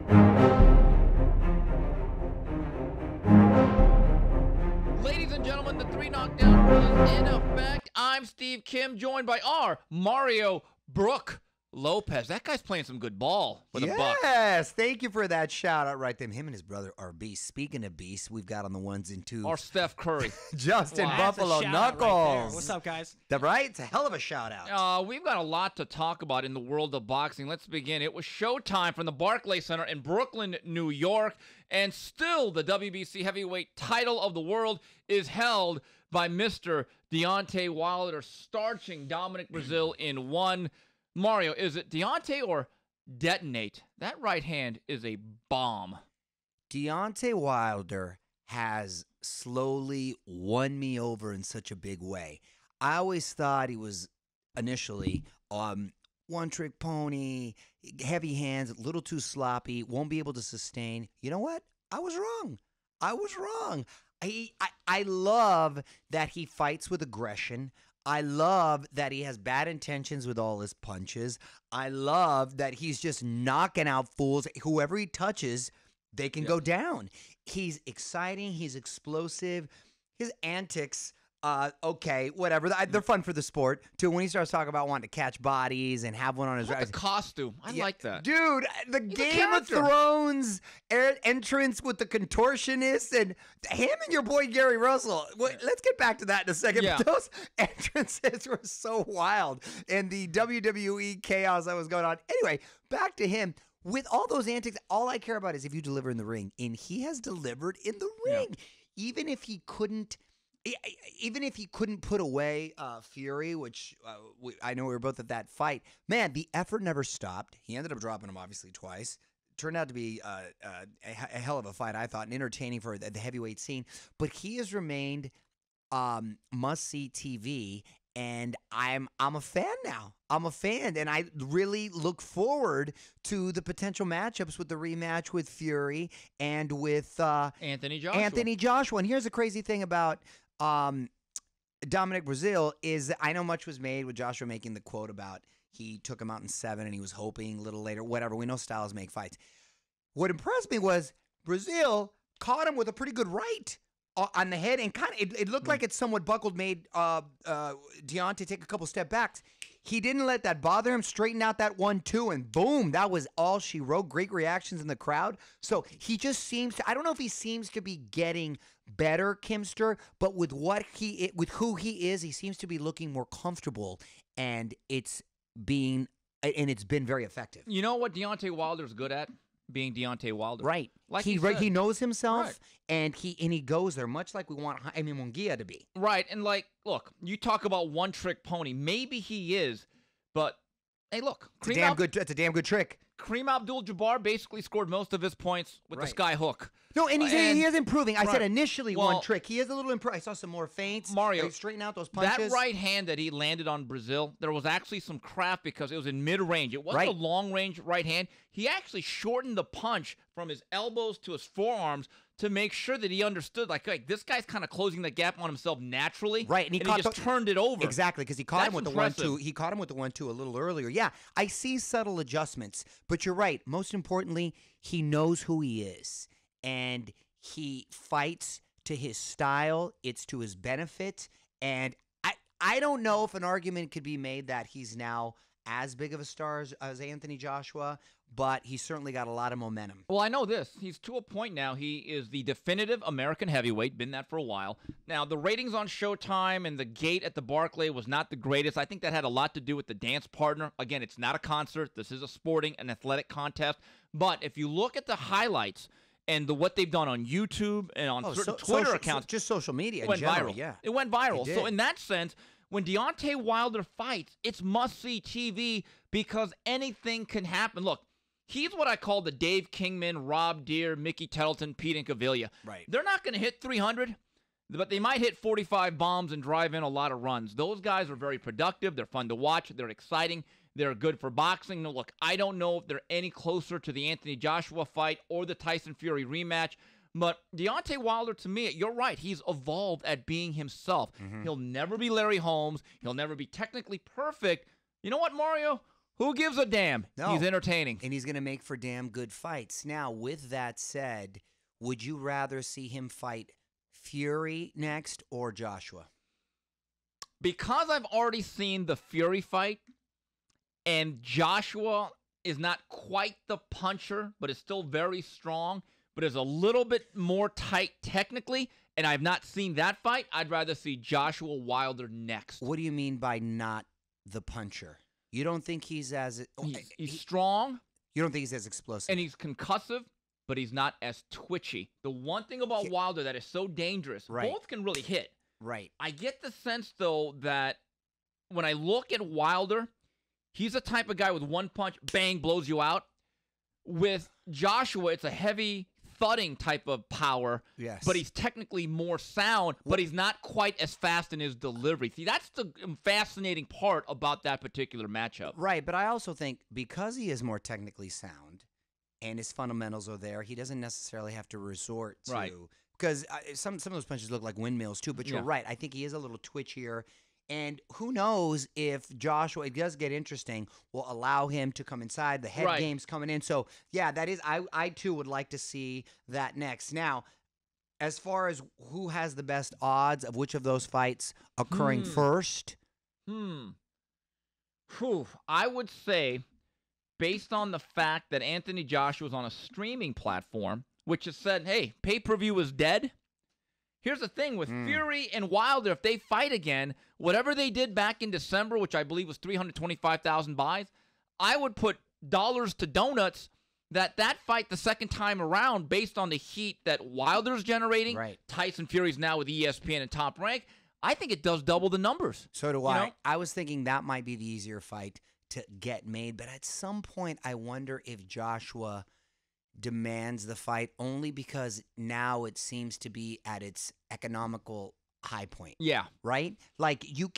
Ladies and gentlemen, the 3 knockdown rule is in effect. I'm Steve Kim, joined by our Mario Brook Lopez. That guy's playing some good ball for the Bucks. Yes, thank you for that shout out right there. Him and his brother are beasts. Speaking of beasts, we've got on the ones and twos. Or Steph Curry. Justin Wow, Buffalo that's a shout-out Knuckles. right there. What's up, guys? Right? It's a hell of a shout out. We've got a lot to talk about in the world of boxing. Let's begin. It was showtime from the Barclays Center in Brooklyn, New York. And still the WBC heavyweight title of the world is held by Mr. Deontay Wilder, starching Dominic Breazeale in one. Mario, is it Deontay or detonate? That right hand is a bomb. Deontay Wilder has slowly won me over in such a big way. I always thought he was initially one-trick pony, heavy hands, a little too sloppy, won't be able to sustain. You know what? I was wrong. I love that he fights with aggression. I love that he has bad intentions with all his punches. I love that he's just knocking out fools. Whoever he touches, they can go down. He's exciting. He's explosive. His antics, okay, whatever. They're fun for the sport, too. When he starts talking about wanting to catch bodies and have one on his... The costume. I like that. Dude, the Game of Thrones entrance with the contortionist and him and your boy Gary Russell. Let's get back to that in a second. Yeah. But those entrances were so wild. And the WWE chaos that was going on. Anyway, back to him. With all those antics, all I care about is if you deliver in the ring. And he has delivered in the ring. Yeah. Even if he couldn't put away Fury, which I know we were both at that fight, man, the effort never stopped. He ended up dropping him, obviously, twice. Turned out to be a hell of a fight, I thought, and entertaining for the heavyweight scene. But he has remained must-see TV, and I'm a fan now. I'm a fan, and I really look forward to the potential matchups with the rematch with Fury and with Anthony Joshua. And here's the crazy thing about Dominic Breazeale is that I know much was made with Joshua making the quote about he took him out in 7 and he was hoping a little later, whatever. We know styles make fights. What impressed me was Breazeale caught him with a pretty good right on the head, and kind of it looked like it somewhat buckled, made Deontay take a couple step backs. He didn't let that bother him, straightened out that 1-2, and boom, that was all she wrote. Great reactions in the crowd. So he just seems to, I don't know if he seems to be getting better, Kimster, but with who he is, he seems to be looking more comfortable, and it's been very effective. You know what Deontay Wilder's good at? Being Deontay Wilder. Right. Like he knows himself, right. and he goes there, much like we want Jaime Munguia to be. Right. And look, you talk about one-trick pony. Maybe he is, but hey, look. It's a damn good trick. Kareem Abdul-Jabbar basically scored most of his points with the sky hook. No, and he is improving. I said initially one trick. He is a little improved. I saw some more feints. Mario, straighten out those punches. That right hand that he landed on Breazeale, there was actually some craft because it was in mid-range. It wasn't a long-range right hand. He actually shortened the punch from his elbows to his forearms to make sure that he understood, like this guy's kind of closing the gap on himself naturally. Right, and he just turned it over. Exactly, because he caught him with the 1-2. He caught him with the 1-2 a little earlier. Yeah, I see subtle adjustments, but you're right. Most importantly, he knows who he is, and he fights to his style. It's to his benefit, and I don't know if an argument could be made that he's now as big of a star as Anthony Joshua, but he's certainly got a lot of momentum. Well, I know this. He's to a point now. He is the definitive American heavyweight, been that for a while. Now, the ratings on Showtime and the gate at the Barclay was not the greatest. I think that had a lot to do with the dance partner. Again, it's not a concert. This is a sporting and athletic contest. But if you look at the highlights and what they've done on YouTube and on certain Twitter accounts. Just social media in general. Viral. Yeah. It went viral. So in that sense, when Deontay Wilder fights, it's must-see TV because anything can happen. Look, he's what I call the Dave Kingman, Rob Deere, Mickey Tettleton, Pete Incaviglia. Right. They're not going to hit 300, but they might hit 45 bombs and drive in a lot of runs. Those guys are very productive. They're fun to watch. They're exciting. They're good for boxing. Now, look, I don't know if they're any closer to the Anthony Joshua fight or the Tyson Fury rematch, but Deontay Wilder, to me, you're right. He's evolved at being himself. He'll never be Larry Holmes. He'll never be technically perfect. You know what, Mario? Who gives a damn? No. He's entertaining. And he's going to make for damn good fights. Now, with that said, would you rather see him fight Fury next or Joshua? Because I've already seen the Fury fight, and Joshua is not quite the puncher, but is still very strong, but is a little bit more tight technically, and I've not seen that fight, I'd rather see Joshua Wilder next. What do you mean by not the puncher? You don't think he's as... He's strong. You don't think he's as explosive? And he's concussive, but he's not as twitchy. The one thing about Wilder that is so dangerous, both can really hit. Right. I get the sense, though, that when I look at Wilder, he's the type of guy with one punch, bang, blows you out. With Joshua, it's a heavy, thudding type of power, yes, but he's technically more sound, but he's not quite as fast in his delivery. See, that's the fascinating part about that particular matchup. Right, but I also think because he is more technically sound and his fundamentals are there, he doesn't necessarily have to resort to... Because some of those punches look like windmills too, but you're right. I think he is a little twitchier. And who knows if Joshua, it does get interesting, will allow him to come inside. The head game's coming in. So, yeah, that is, I too would like to see that next. Now, as far as who has the best odds of which of those fights occurring first? I would say, based on the fact that Anthony Joshua is on a streaming platform, which has said, hey, pay-per-view is dead. Here's the thing with Fury and Wilder, if they fight again, whatever they did back in December, which I believe was 325,000 buys, I would put dollars to donuts that fight the second time around, based on the heat that Wilder's generating, Tyson Fury's now with ESPN and Top Rank, I think it does double the numbers. So do I. I was thinking that might be the easier fight to get made, but at some point I wonder if Joshua demands the fight only because now it seems to be at its economical high point. Yeah. Right? Like, you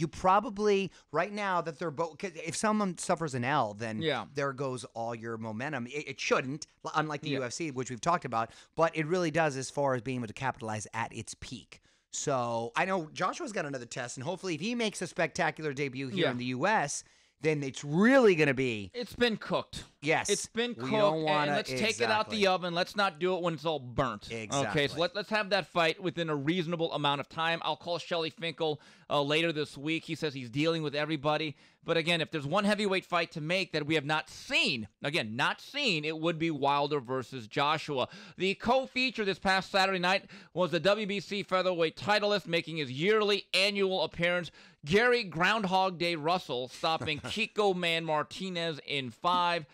probably, right now that they're both, if someone suffers an L, then there goes all your momentum. It shouldn't, unlike the UFC, which we've talked about, but it really does as far as being able to capitalize at its peak. So I know Joshua's got another test, and hopefully if he makes a spectacular debut here in the U.S., then it's really going to be... It's been cooked. Yes. It's been cooked, and let's take it out the oven. Let's not do it when it's all burnt. Exactly. Okay, so let's have that fight within a reasonable amount of time. I'll call Shelly Finkel later this week. He says he's dealing with everybody. But again, if there's one heavyweight fight to make that we have not seen, again, not seen, it would be Wilder versus Joshua. The co-feature this past Saturday night was the WBC featherweight titleist making his yearly annual appearance, Gary Groundhog Day Russell, stopping Kiko Man Martinez in 5.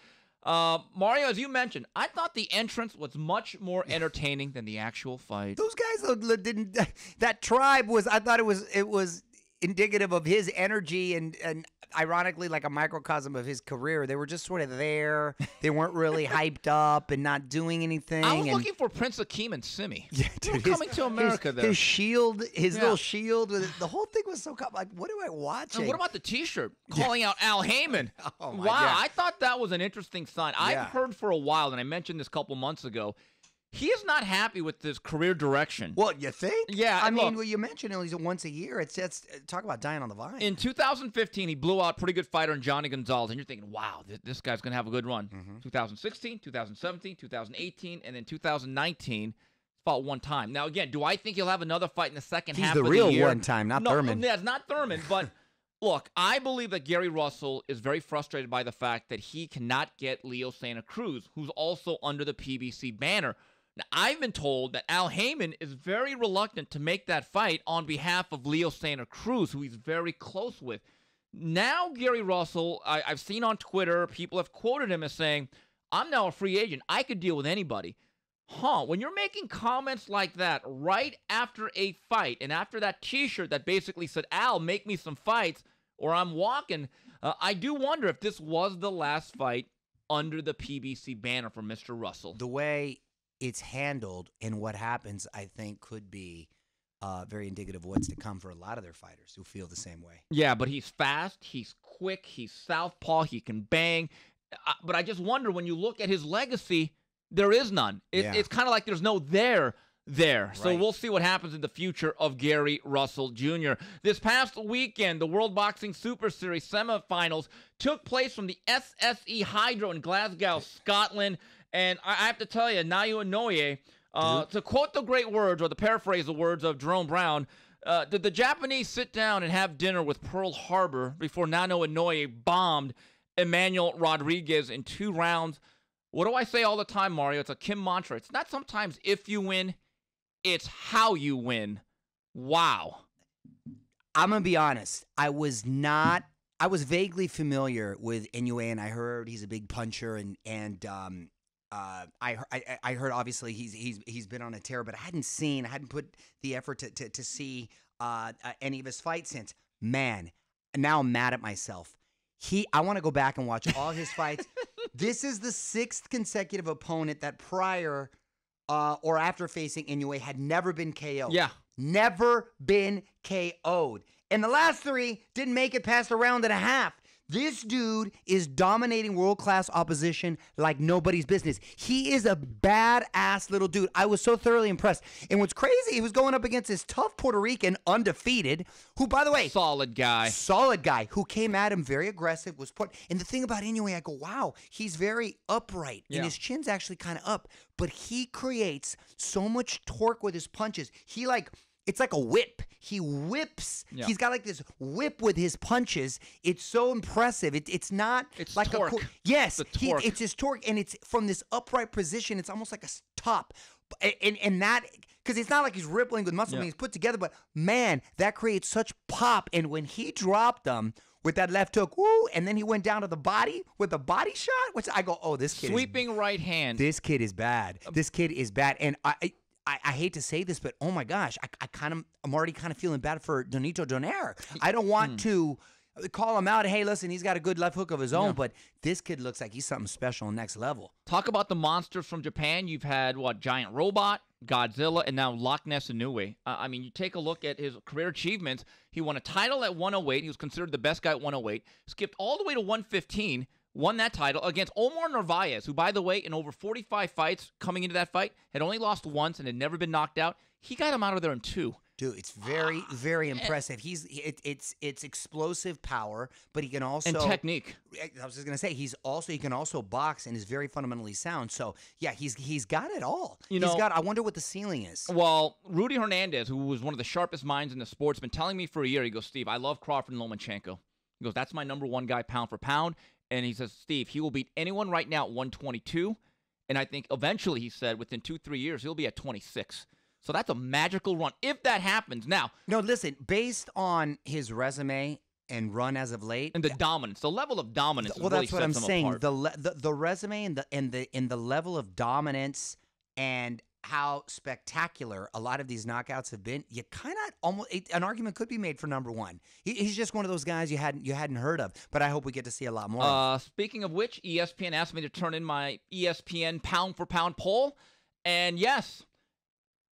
Mario, as you mentioned, I thought the entrance was much more entertaining than the actual fight. Those guys didn't. That tribe was. I thought it was indicative of his energy and ironically like a microcosm of his career. They were just sort of there. They weren't really hyped up and not doing anything. I was looking for Prince Akeem and Simi. Yeah, dude, coming to America there. His shield, little shield with it. The whole thing was so like, what am I watching? And what about the T-shirt calling out Al Heyman? Oh my wow, God. I thought that was an interesting sign. I've heard for a while, and I mentioned this a couple months ago, he is not happy with his career direction. Well, you think? Yeah. I mean, well, you mentioned he's once a year. It's talk about dying on the vine. In 2015, he blew out pretty good fighter in Johnny Gonzalez, and you're thinking, wow, this guy's going to have a good run. 2016, 2017, 2018, and then 2019, fought one time. Now, again, do I think he'll have another fight in the second half of the year? He's the real one time, not Thurman. No, it's not Thurman, but... Look, I believe that Gary Russell is very frustrated by the fact that he cannot get Leo Santa Cruz, who's also under the PBC banner. Now, I've been told that Al Heyman is very reluctant to make that fight on behalf of Leo Santa Cruz, who he's very close with. Now, Gary Russell, I've seen on Twitter, people have quoted him as saying, I'm now a free agent. I could deal with anybody. When you're making comments like that right after a fight and after that T-shirt that basically said, Al, make me some fights or I'm walking, I do wonder if this was the last fight under the PBC banner for Mr. Russell. The way it's handled and what happens, I think, could be very indicative of what's to come for a lot of their fighters who feel the same way. Yeah, but he's fast, he's quick, he's southpaw, he can bang. But I just wonder, when you look at his legacy, there is none. It's kind of like there's no there. there. So Right. we'll see what happens in the future of Gary Russell Jr. This past weekend, the World Boxing Super Series semifinals took place from the SSE Hydro in Glasgow, Scotland. And I have to tell you, Naoya Inoue, to quote the great words, or to paraphrase the words of Jerome Brown, did the Japanese sit down and have dinner with Pearl Harbor before Naoya Inoue bombed Emmanuel Rodriguez in 2 rounds? What do I say all the time, Mario? It's a Kim mantra. It's not sometimes if you win, it's how you win. Wow. I'm going to be honest. I was vaguely familiar with Inoue, and I heard he's a big puncher, and I heard obviously he's been on a tear, but I hadn't put the effort to see any of his fights since. Man, now I'm mad at myself. I want to go back and watch all his fights. This is the 6th consecutive opponent that prior or after facing Inoue had never been KO'd. Yeah. Never been KO'd. And the last 3 didn't make it past a round and a half. This dude is dominating world-class opposition like nobody's business. He is a badass little dude. I was so thoroughly impressed. And what's crazy, he was going up against this tough Puerto Rican, undefeated, who, by the way, solid guy, who came at him very aggressive, and the thing about Inoue, I go, wow, he's very upright, and his chin's actually kind of up, but he creates so much torque with his punches. It's like a whip. He whips. Yeah. He's got like this whip with his punches. It's so impressive. It's not like torque. Yes, it's his torque, and it's from this upright position. It's almost like a top, and that because it's not like he's rippling with muscle being put together. But man, that creates such pop. And when he dropped them with that left hook, woo, and then he went down to the body with a body shot, which I go, oh, this kid sweeping right hand. This kid is bad. This kid is bad, and I hate to say this, but oh my gosh, I'm already kind of feeling bad for Donito Donaire. I don't want to call him out. Hey, listen, he's got a good left hook of his own, but this kid looks like he's something special, next level. Talk about the monsters from Japan. You've had, Giant Robot, Godzilla, and now Loch Ness Inoue. I mean, you take a look at his career achievements. He won a title at 108. He was considered the best guy at 108. Skipped all the way to 115. Won that title against Omar Narvaez, who, by the way, in over 45 fights coming into that fight, had only lost once and had never been knocked out. He got him out of there in 2. Dude, it's very, very impressive. It's explosive power, but he can also and technique. I was just gonna say he can also box and is very fundamentally sound. So yeah, he's got it all. I wonder what the ceiling is. Well, Rudy Hernandez, who was one of the sharpest minds in the sport, has been telling me for a year. He goes, Steve, I love Crawford and Lomachenko. He goes, that's my #1 guy pound for pound. And he says, Steve, he will beat anyone right now at 122. And I think eventually, he said, within 2-3 years, he'll be at 26. So that's a magical run if that happens. Now, no, listen, based on his resume and run as of late, and the dominance, the level of dominance. Well, really that's what I'm saying. Apart. The resume and the level of dominance and how spectacular a lot of these knockouts have been, you kind of almost an argument could be made for #1. He's just one of those guys you hadn't heard of, but I hope we get to see a lot more. Speaking of which, ESPN asked me to turn in my ESPN pound for pound poll, and yes,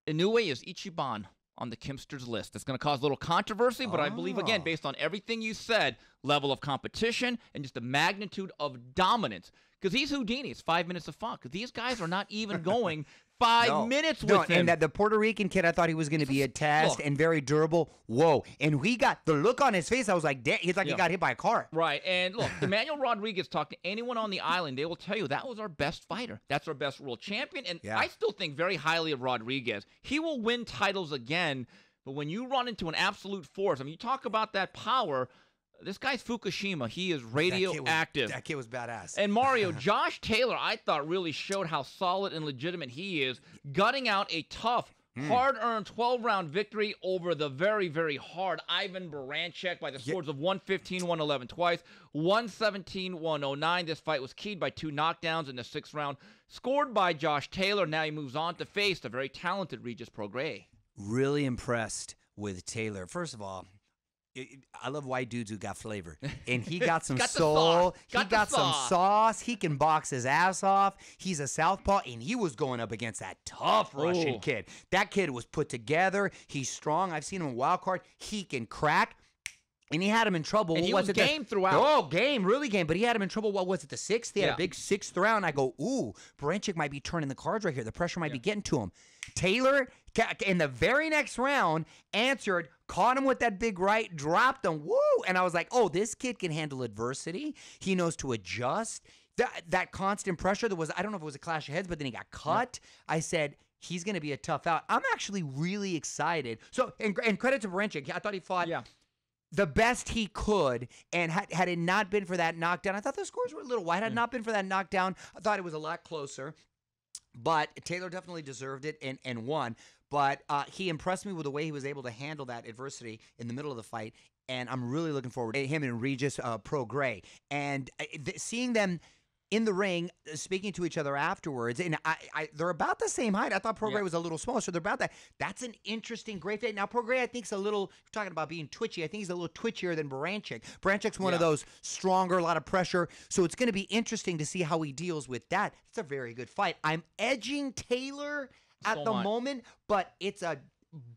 Inoue is Ichiban on the Kimsters list. It's going to cause a little controversy, but I believe, again, based on everything you said, level of competition and just the magnitude of dominance, because he's Houdini. It's 5 minutes of fun. These guys are not even going 5 minutes with him. And that the Puerto Rican kid, I thought he was going to be a test and very durable. Whoa. And he got the look on his face. I was like, he's like he got hit by a car. Right. And look, Emmanuel Rodriguez, talk to anyone on the island, they will tell you that was our best fighter. That's our best world champion. And I still think very highly of Rodriguez. He will win titles again. But when you run into an absolute force, I mean, you talk about that power. This guy's Fukushima. He is radioactive. That kid was badass. And Mario, Josh Taylor, I thought really showed how solid and legitimate he is, gutting out a tough, hard-earned 12-round victory over the very, very hard Ivan Baranchynk by the scores of 115-111 twice, 117-109. This fight was keyed by 2 knockdowns in the 6th round, scored by Josh Taylor. Now he moves on to face the very talented Regis Prograis. Really impressed with Taylor. First of all, I love white dudes who got flavor. And he got some soul. He got some sauce. He can box his ass off. He's a southpaw, and he was going up against that tough Russian kid. That kid was put together. He's strong. I've seen him in wild card. He can crack. And he had him in trouble. And he was game throughout. Oh, game, really game. But he had him in trouble. What was it, the 6th? He had a big 6th round. I go, ooh, Baranchynk might be turning the cards right here. The pressure might be getting to him. Taylor, in the very next round, answered, caught him with that big right, dropped him. Woo! And I was like, oh, this kid can handle adversity. He knows to adjust. That constant pressure, I don't know if it was a clash of heads, but then he got cut. I said, he's going to be a tough out. I'm actually really excited. So, and credit to Baranchynk. I thought he fought the best he could, and had it not been for that knockdown, I thought the scores were a little wide. Had it not been for that knockdown, I thought it was a lot closer. But Taylor definitely deserved it and won. But he impressed me with the way he was able to handle that adversity in the middle of the fight, and I'm really looking forward to him and Regis Prograis. And seeing them in the ring, speaking to each other afterwards, and they're about the same height. I thought Prograis was a little smaller, so they're about that. That's an interesting, great fight. Now, Prograis, I think, is a little, you're talking about being twitchy, I think he's a little twitchier than Baranchynk. Baranchyk's one of those stronger, a lot of pressure, so it's going to be interesting to see how he deals with that. It's a very good fight. I'm edging Taylor at the moment, but it's a...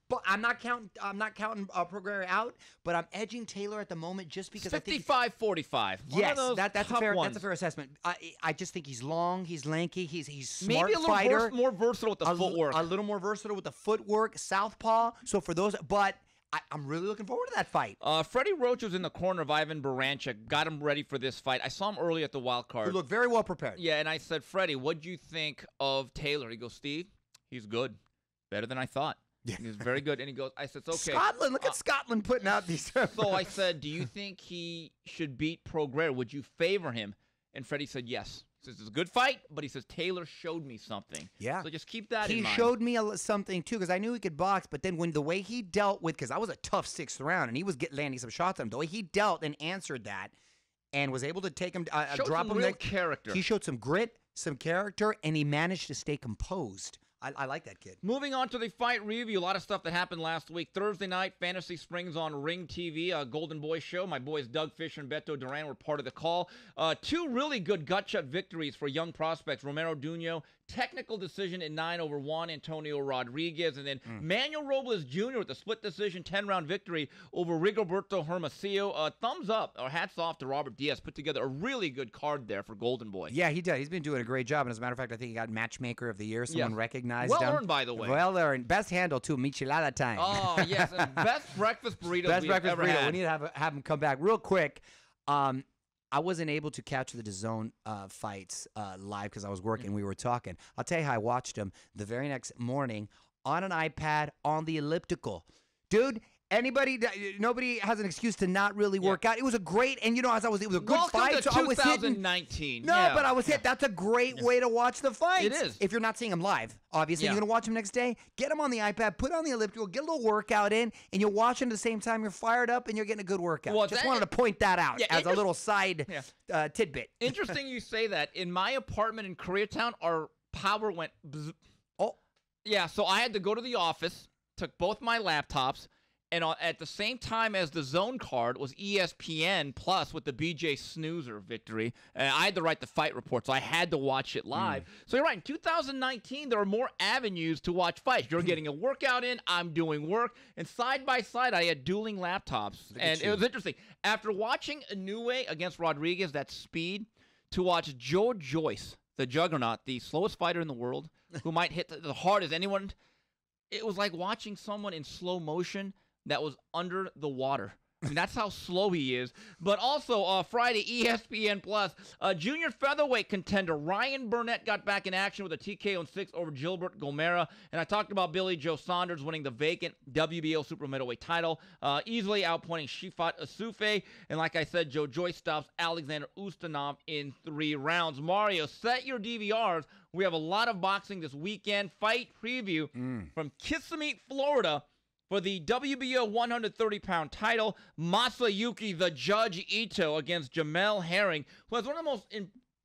But I'm not counting Prograis out, but I'm edging Taylor at the moment just because 55-45. Yes, that's a fair assessment. I just think he's long, he's lanky, he's smart maybe a little more versatile with the footwork. A little more versatile with the footwork, southpaw. So for those, but I'm really looking forward to that fight. Freddie Roach was in the corner of Ivan Baranchynk, got him ready for this fight. I saw him early at the wild card. He looked very well prepared. Yeah, and I said, Freddie, what'd you think of Taylor? He goes, Steve, he's good, better than I thought. He's very good. And he goes, I said, it's okay. Scotland, look at Scotland putting out these. So I said, do you think he should beat Prograis? Would you favor him? And Freddie said, yes. He says, it's a good fight, but he says, Taylor showed me something. Yeah. So just keep that in mind. He showed me something, too, because I knew he could box, but then when the way he dealt with, because that was a tough 6th round, and he was landing some shots on him, the way he dealt and answered that and was able to take him, drop him. Real character. He showed some grit, some character, and he managed to stay composed. I like that kid. Moving on to the fight review, a lot of stuff that happened last week. Thursday night, Fantasy Springs on Ring TV, a Golden Boy show. My boys Doug Fisher and Beto Duran were part of the call. 2 really good gut-shot victories for young prospects. Romero Duno, technical decision in 9 over Juan Antonio Rodriguez. And then Manuel Robles Jr. with a split decision 10-round victory over Rigoberto Hermosillo. Thumbs up, or hats off to Robert Diaz. Put together a really good card there for Golden Boy. Yeah, he did. He's been doing a great job. And as a matter of fact, I think he got Matchmaker of the Year. Someone recognized well him. earned, by the way. Well earned. Best handle, too. Michelada time. Oh, yes. And best breakfast burritos we've ever had. We need to have him come back. Real quick, I wasn't able to catch the DAZN fights live because I was working. We were talking. I'll tell you how I watched them the very next morning on an iPad on the elliptical. Dude, nobody has an excuse to not really work out. It was a great, and it was a good fight. To so 2019. But I was hit. That's a great way to watch the fight. It is. If you're not seeing them live, obviously you're going to watch them next day. Get them on the iPad, put on the elliptical, get a little workout in, and you're watching at the same time. You're fired up, and you're getting a good workout. Well, just wanted to point that out as a little side tidbit. Interesting you say that. In my apartment in Koreatown, our power went bzz. Oh. Yeah, so I had to go to the office, took both my laptops, and at the same time as the DAZN card was ESPN Plus with the BJ Snoozer victory. And I had to write the fight report, so I had to watch it live. So you're right. In 2019, there are more avenues to watch fights. You're getting a workout in. I'm doing work. And side by side, I had dueling laptops. And it was interesting. After watching Inoue against Rodriguez, that speed, to watch Joe Joyce, the juggernaut, the slowest fighter in the world, who might hit the hardest anyone, it was like watching someone in slow motion that was under the water. I mean, that's how slow he is. But also, Friday, ESPN Plus, junior featherweight contender Ryan Burnett got back in action with a TKO in 6 over Gilbert Gomera. And I talked about Billy Joe Saunders winning the vacant WBO super middleweight title, easily outpointing Shifat Asufe. And like I said, Joe Joyce stops Alexander Ustinov in 3 rounds. Mario, set your DVRs. We have a lot of boxing this weekend. Fight preview from Kissimmee, Florida, for the WBO 130-pound title. Masayuki the Judge Ito against Jamel Herring, who has one of the most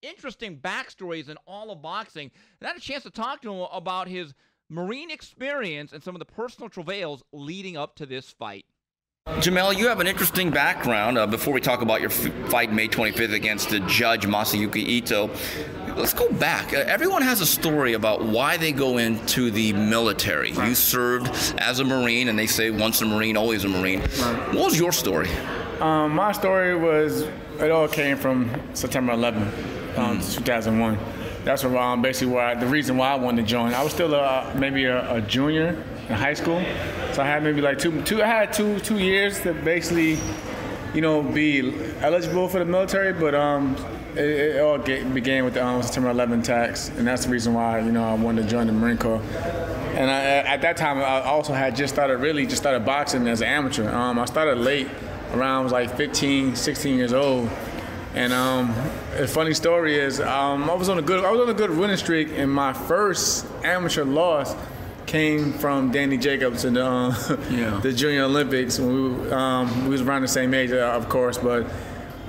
interesting backstories in all of boxing. And I had a chance to talk to him about his Marine experience and some of the personal travails leading up to this fight. Jamel, you have an interesting background. Before we talk about your fight May 25th against the Judge Masayuki Ito, let's go back. Everyone has a story about why they go into the military. You served as a Marine, and they say once a Marine, always a Marine. What was your story? My story was, it all came from September 11th, 2001. That's basically the reason why I wanted to join. I was still maybe a junior in high school, so I had maybe like two years to basically, be eligible for the military. But it all began with the September 11th attacks, and that's the reason why I wanted to join the Marine Corps. And at that time, I also had just started boxing as an amateur. I started late, around I was like 15, 16 years old. And a funny story is I was on a good winning streak, and my first amateur loss came from Danny Jacobs in the Junior Olympics when we was around the same age, of course. But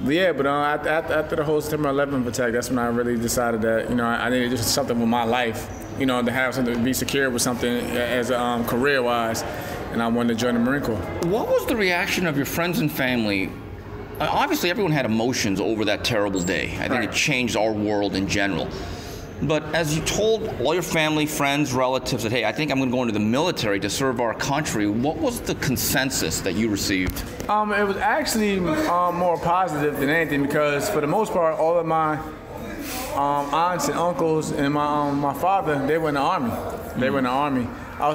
after the whole September 11th attack, that's when I really decided that I needed to do something with my life, to have something, to be secure with something as career-wise, and I wanted to join the Marine Corps. What was the reaction of your friends and family? Obviously, everyone had emotions over that terrible day. I think it changed our world in general. But as you told all your family, friends, relatives that, hey, I think I'm going to go into the military to serve our country, what was the consensus that you received? It was actually more positive than anything, because for the most part, all of my aunts and uncles and my father, they were in the Army. They were in the Army. I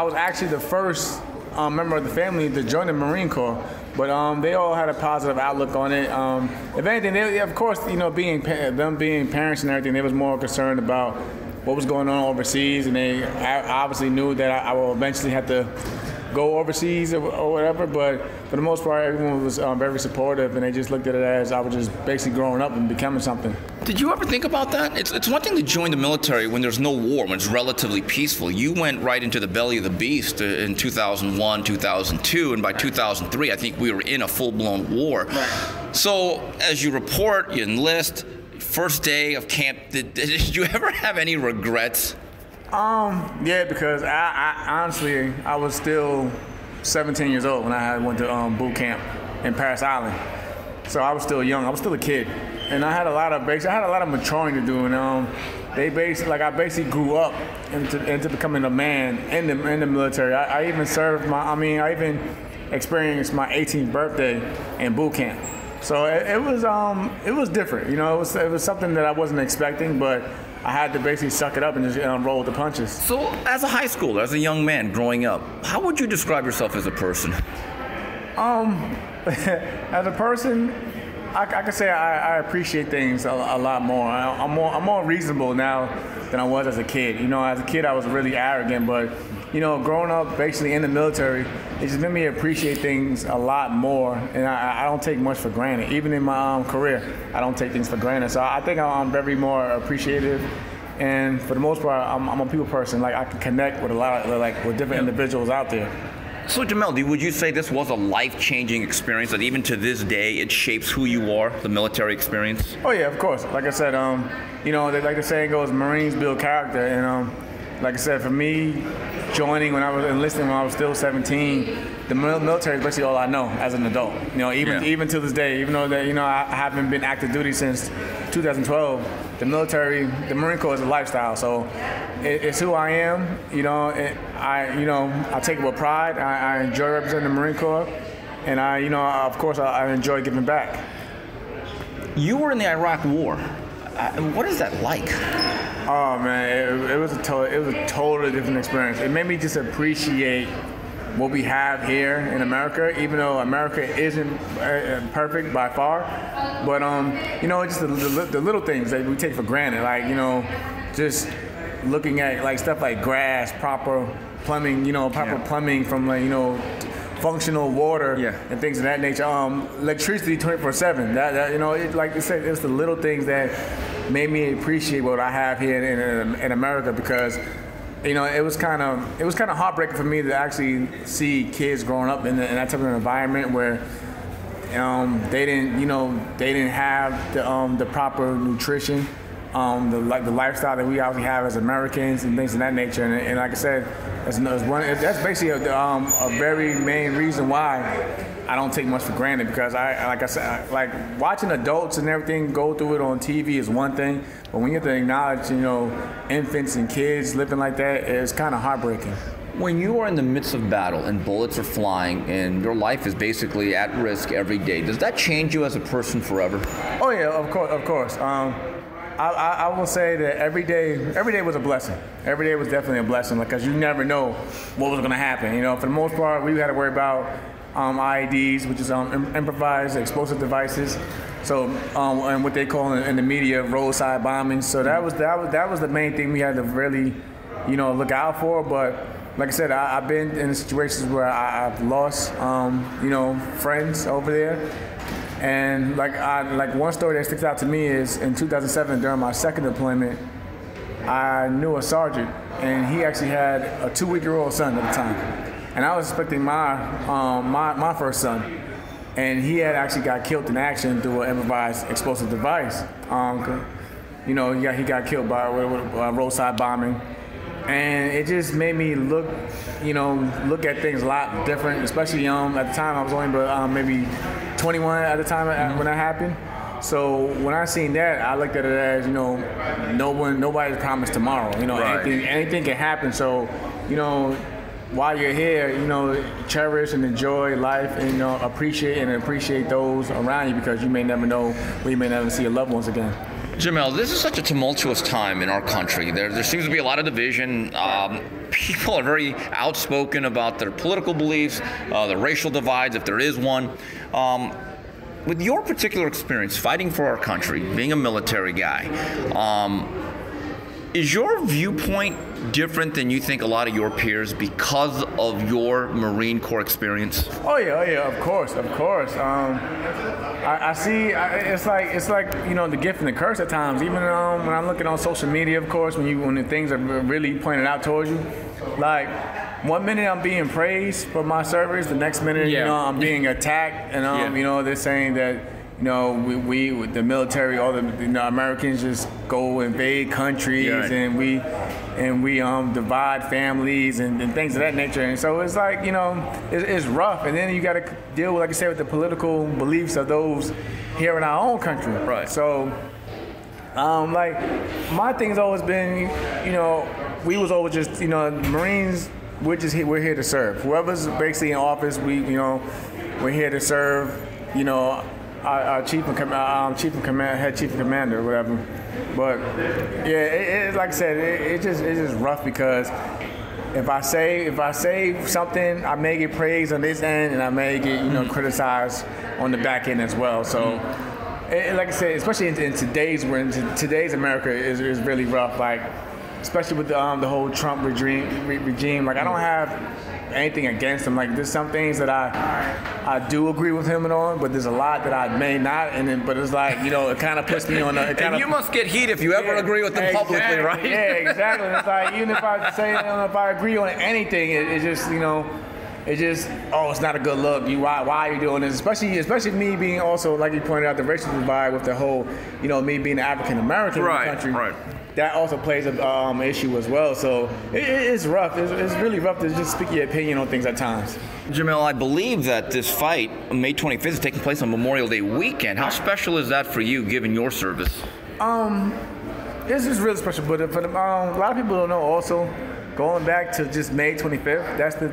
was actually the first member of the family to join the Marine Corps. But they all had a positive outlook on it. If anything, of course, being parents and everything, they was more concerned about what was going on overseas, and they obviously knew that I will eventually have to go overseas or whatever. But for the most part, everyone was very supportive, and they just looked at it as I was just basically growing up and becoming something. Did you ever think about that? It's one thing to join the military when there's no war, when it's relatively peaceful. You went right into the belly of the beast in 2001, 2002, and by 2003, I think we were in a full-blown war. Right. So as you report, you enlist, first day of camp, did you ever have any regrets? Yeah, because I honestly, I was still 17 years old when I went to boot camp in Paris Island. So I was still young. I was still a kid, and I had a lot of maturing to do. And I basically grew up into becoming a man in the military. I even served I even experienced my 18th birthday in boot camp. So it was different. It was something that I wasn't expecting, but I had to basically suck it up and just roll with the punches. So as a high schooler, as a young man growing up, how would you describe yourself as a person? As a person, I can say I appreciate things a lot more. I'm more reasonable now than I was as a kid. As a kid, I was really arrogant, but growing up basically in the military, it just made me appreciate things a lot more, and I don't take much for granted. Even in my career, I don't take things for granted. So I think I'm very more appreciative, and for the most part, I'm a people person. Like, I can connect with a lot of with different individuals out there. So Jamel, would you say this was a life-changing experience, that even to this day it shapes who you are, the military experience? Oh yeah, of course. Like I said, like the saying goes, Marines build character, and like I said, for me, joining when I was enlisting when I was still 17, the military is basically all I know as an adult. Even to this day, even though that I haven't been active duty since 2012, the Marine Corps is a lifestyle. So it's who I am. I take it with pride. I enjoy representing the Marine Corps, and of course, I enjoy giving back. You were in the Iraq War. What is that like? Oh man, it was a totally different experience. It made me just appreciate what we have here in America, even though America isn't perfect by far. But just the little things that we take for granted, like just looking at stuff like grass, proper plumbing, plumbing from functional water and things of that nature. Electricity 24/7. Like you said, it's the little things that made me appreciate what I have here in America, because it was kind of heartbreaking for me to actually see kids growing up in that type of environment where they didn't have the proper nutrition, the lifestyle that we obviously have as Americans and things of that nature. And like I said, that's basically a very main reason why I don't take much for granted, because like watching adults and everything go through it on TV is one thing, but when you have to acknowledge infants and kids living like that, it's kind of heartbreaking. When you are in the midst of battle and bullets are flying and your life is basically at risk every day, does that change you as a person forever? Oh yeah, of course. I will say that every day was a blessing. Every day was definitely a blessing, because you never know what was going to happen. For the most part, we had to worry about IEDs, which is improvised explosive devices. So, and what they call in the media roadside bombings. So that was the main thing we had to really, look out for. But like I said, I've been in situations where I've lost, friends over there. And like one story that sticks out to me is in 2007, during my second deployment, I knew a sergeant, and he actually had a 2-week-old son at the time. And I was expecting my first son, and he had actually got killed in action through an improvised explosive device. He got killed by a roadside bombing. And it just made me look at things a lot different, especially at the time I was only maybe 21 at the time when that happened. So when I seen that, I looked at it as, nobody's promised tomorrow. Right. Anything can happen. So, while you're here, cherish and enjoy life, and appreciate those around you, because you may never know when you may never see your loved ones again. Jamel, this is such a tumultuous time in our country. There seems to be a lot of division. People are very outspoken about their political beliefs, the racial divides, if there is one. With your particular experience fighting for our country, being a military guy, is your viewpoint different than you think a lot of your peers because of your Marine Corps experience? Oh yeah, of course. I see. It's like the gift and the curse at times. Even when I'm looking on social media, of course, when the things are really pointed out towards you, like one minute I'm being praised for my service, the next minute I'm being attacked, and they're saying that we with the military, all the Americans just go invade countries, and we divide families and things of that nature. And so it's like it's rough, and then you got to deal with, like I said, with the political beliefs of those here in our own country. Right. So like my thing has always been, we was always just Marines. We're here to serve. Whoever's basically in office, we're here to serve. Our head chief of commander, or whatever. But yeah, like I said, it's just rough, because if I say something, I may get praised on this end, and I may get criticized on the back end as well. So, like I said, especially in today's America is really rough. Like, especially with the whole Trump regime. Like, I don't have anything against him. Like, there's some things that I do agree with him on, but there's a lot that I may not. But it's like, it kind of puts me on. And you must get heat if you ever agree with them publicly, right? Yeah, exactly. It's like, even if I say, if I agree on anything, it's just, it's not a good look. Why are you doing this? Especially me being also, like you pointed out, the racial divide with the whole, me being African American in the country. Right. That also plays an issue as well. So it's rough. It's really rough to just speak your opinion on things at times. Jamel, I believe that this fight, May 25th, is taking place on Memorial Day weekend. How special is that for you, given your service? This is really special, but for a lot of people don't know also, going back to just May 25th, that's the,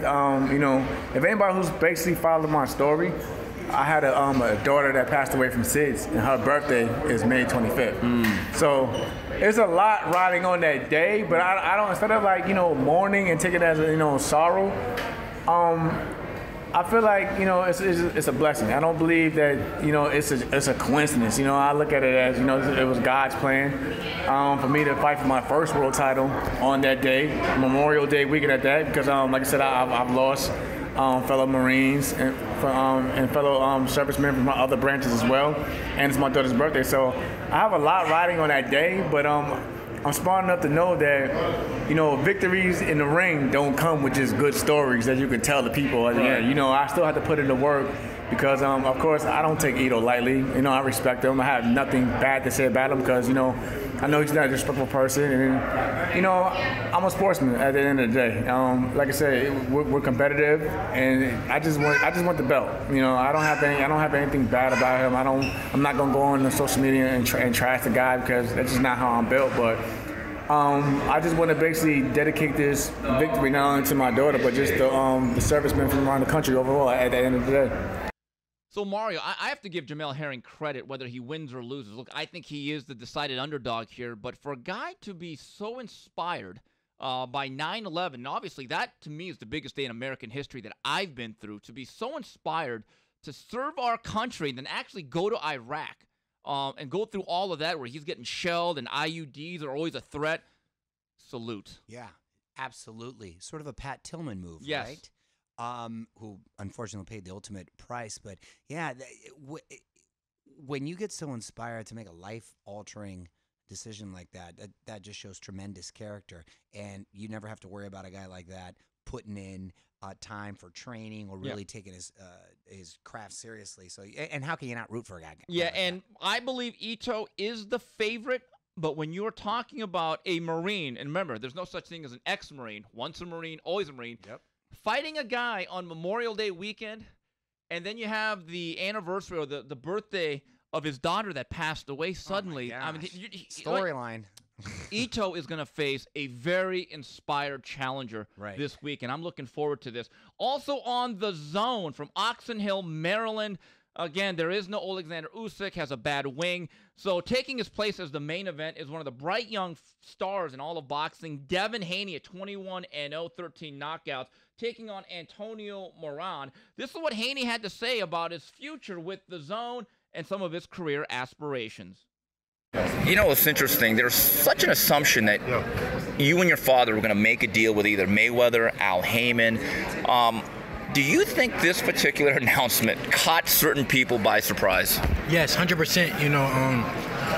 if anybody who's basically followed my story, I had a daughter that passed away from SIDS, and her birthday is May 25th. So it's a lot riding on that day, but I don't, instead of like, mourning and taking it as, sorrow, I feel like, it's a blessing. I don't believe that, it's a coincidence. I look at it as, it was God's plan for me to fight for my first world title on that day, Memorial Day weekend at that, because, like I said, I've lost fellow Marines and fellow servicemen from my other branches as well, and it's my daughter's birthday. So I have a lot riding on that day, but I'm smart enough to know that, victories in the ring don't come with just good stories that you can tell the people at the end. I still have to put in the work, because, of course, I don't take Ito lightly. I respect him. I have nothing bad to say about him, because, I know he's not a disrespectful person, and I'm a sportsman at the end of the day. Like I said, we're competitive, and I just want the belt. I don't have anything bad about him. I'm not gonna go on the social media and trash the guy, because that's just not how I'm built. But I just want to basically dedicate this victory not only to my daughter, but just the servicemen from around the country overall at the end of the day. So, Mario, I have to give Jamel Herring credit whether he wins or loses. Look, I think he is the decided underdog here, but for a guy to be so inspired by 9/11, and obviously that, to me, is the biggest day in American history that I've been through, to be so inspired to serve our country and then actually go to Iraq and go through all of that where he's getting shelled and IUDs are always a threat. Salute. Yeah, absolutely. Sort of a Pat Tillman move, yes. right? Who unfortunately paid the ultimate price. But yeah, when you get so inspired to make a life-altering decision like that, that just shows tremendous character. And you never have to worry about a guy like that putting in time for training or really taking his craft seriously. So, and how can you not root for a guy? Yeah, like and that? I believe Ito is the favorite. But when you're talking about a Marine, and remember, there's no such thing as an ex-Marine. Once a Marine, always a Marine. Yep. Fighting a guy on Memorial Day weekend, and then you have the anniversary or the birthday of his daughter that passed away suddenly. I mean, storyline. Ito is going to face a very inspired challenger this week, and I'm looking forward to this. Also on the zone from Oxon Hill, Maryland. Again, there is no Alexander Usyk, has a bad wing. So taking his place as the main event is one of the bright young stars in all of boxing, Devin Haney at 21-0, 13 knockouts, taking on Antonio Moran. This is what Haney had to say about his future with the zone and some of his career aspirations. You know what's interesting? There's such an assumption that you and your father were going to make a deal with either Mayweather, Al Heyman. Do you think this particular announcement caught certain people by surprise? Yes, 100%. You know,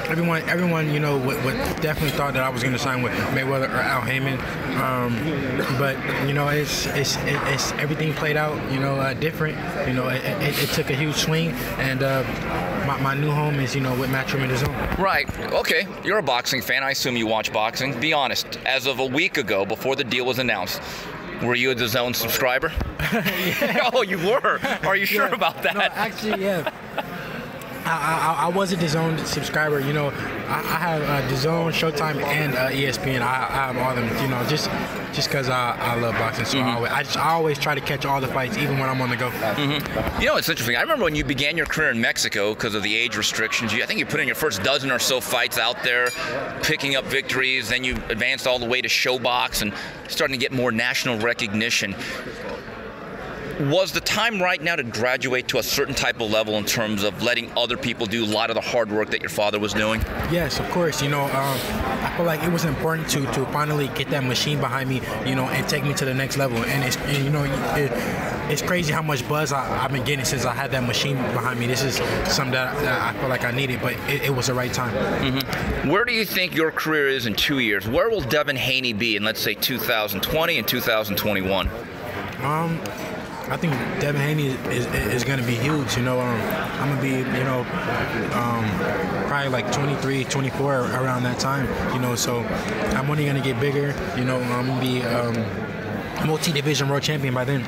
everyone, you know, would definitely thought that I was going to sign with Mayweather or Al Heyman. But you know, it's everything played out, you know, different. You know, it took a huge swing, and my new home is, you know, with Matchroom in the Zone. Right. Okay. You're a boxing fan. I assume you watch boxing. Be honest. As of a week ago, before the deal was announced, were you a DAZN subscriber? Yeah. Oh, you were? Are you sure about that? No, actually, yeah. I was a DAZN subscriber. You know, I have DAZN, Showtime, and ESPN. I have all of them. You know, just because I love boxing. So I always try to catch all the fights, even when I'm on the go. You know, it's interesting. I remember when you began your career in Mexico because of the age restrictions. I think you put in your first dozen or so fights out there, picking up victories. Then you advanced all the way to Showbox and starting to get more national recognition. Was the time right now to graduate to a certain type of level in terms of letting other people do a lot of the hard work that your father was doing? Yes, of course. You know, I feel like it was important to finally get that machine behind me, you know, and take me to the next level. And you know, it's crazy how much buzz I've been getting since I had that machine behind me. This is something that I feel like I needed, but it was the right time. Where do you think your career is in 2 years? Where will Devin Haney be in, let's say, 2020 and 2021? I think Devin Haney is going to be huge. You know, I'm going to be, you know, probably like 23, 24 around that time. You know, so I'm only going to get bigger. You know, I'm going to be multi-division world champion by then.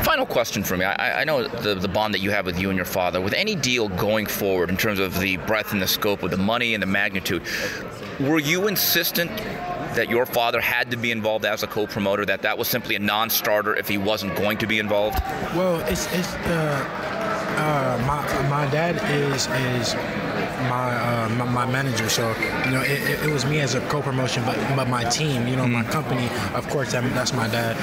Final question for me. I know the bond that you have with you and your father. With any deal going forward in terms of the breadth and the scope of the money and the magnitude, were you insistent that your father had to be involved as a co-promoter, that was simply a non-starter if he wasn't going to be involved? Well, my dad is my manager, so you know it was me as a co-promotion, but my team, you know, my company, of course, that's my dad,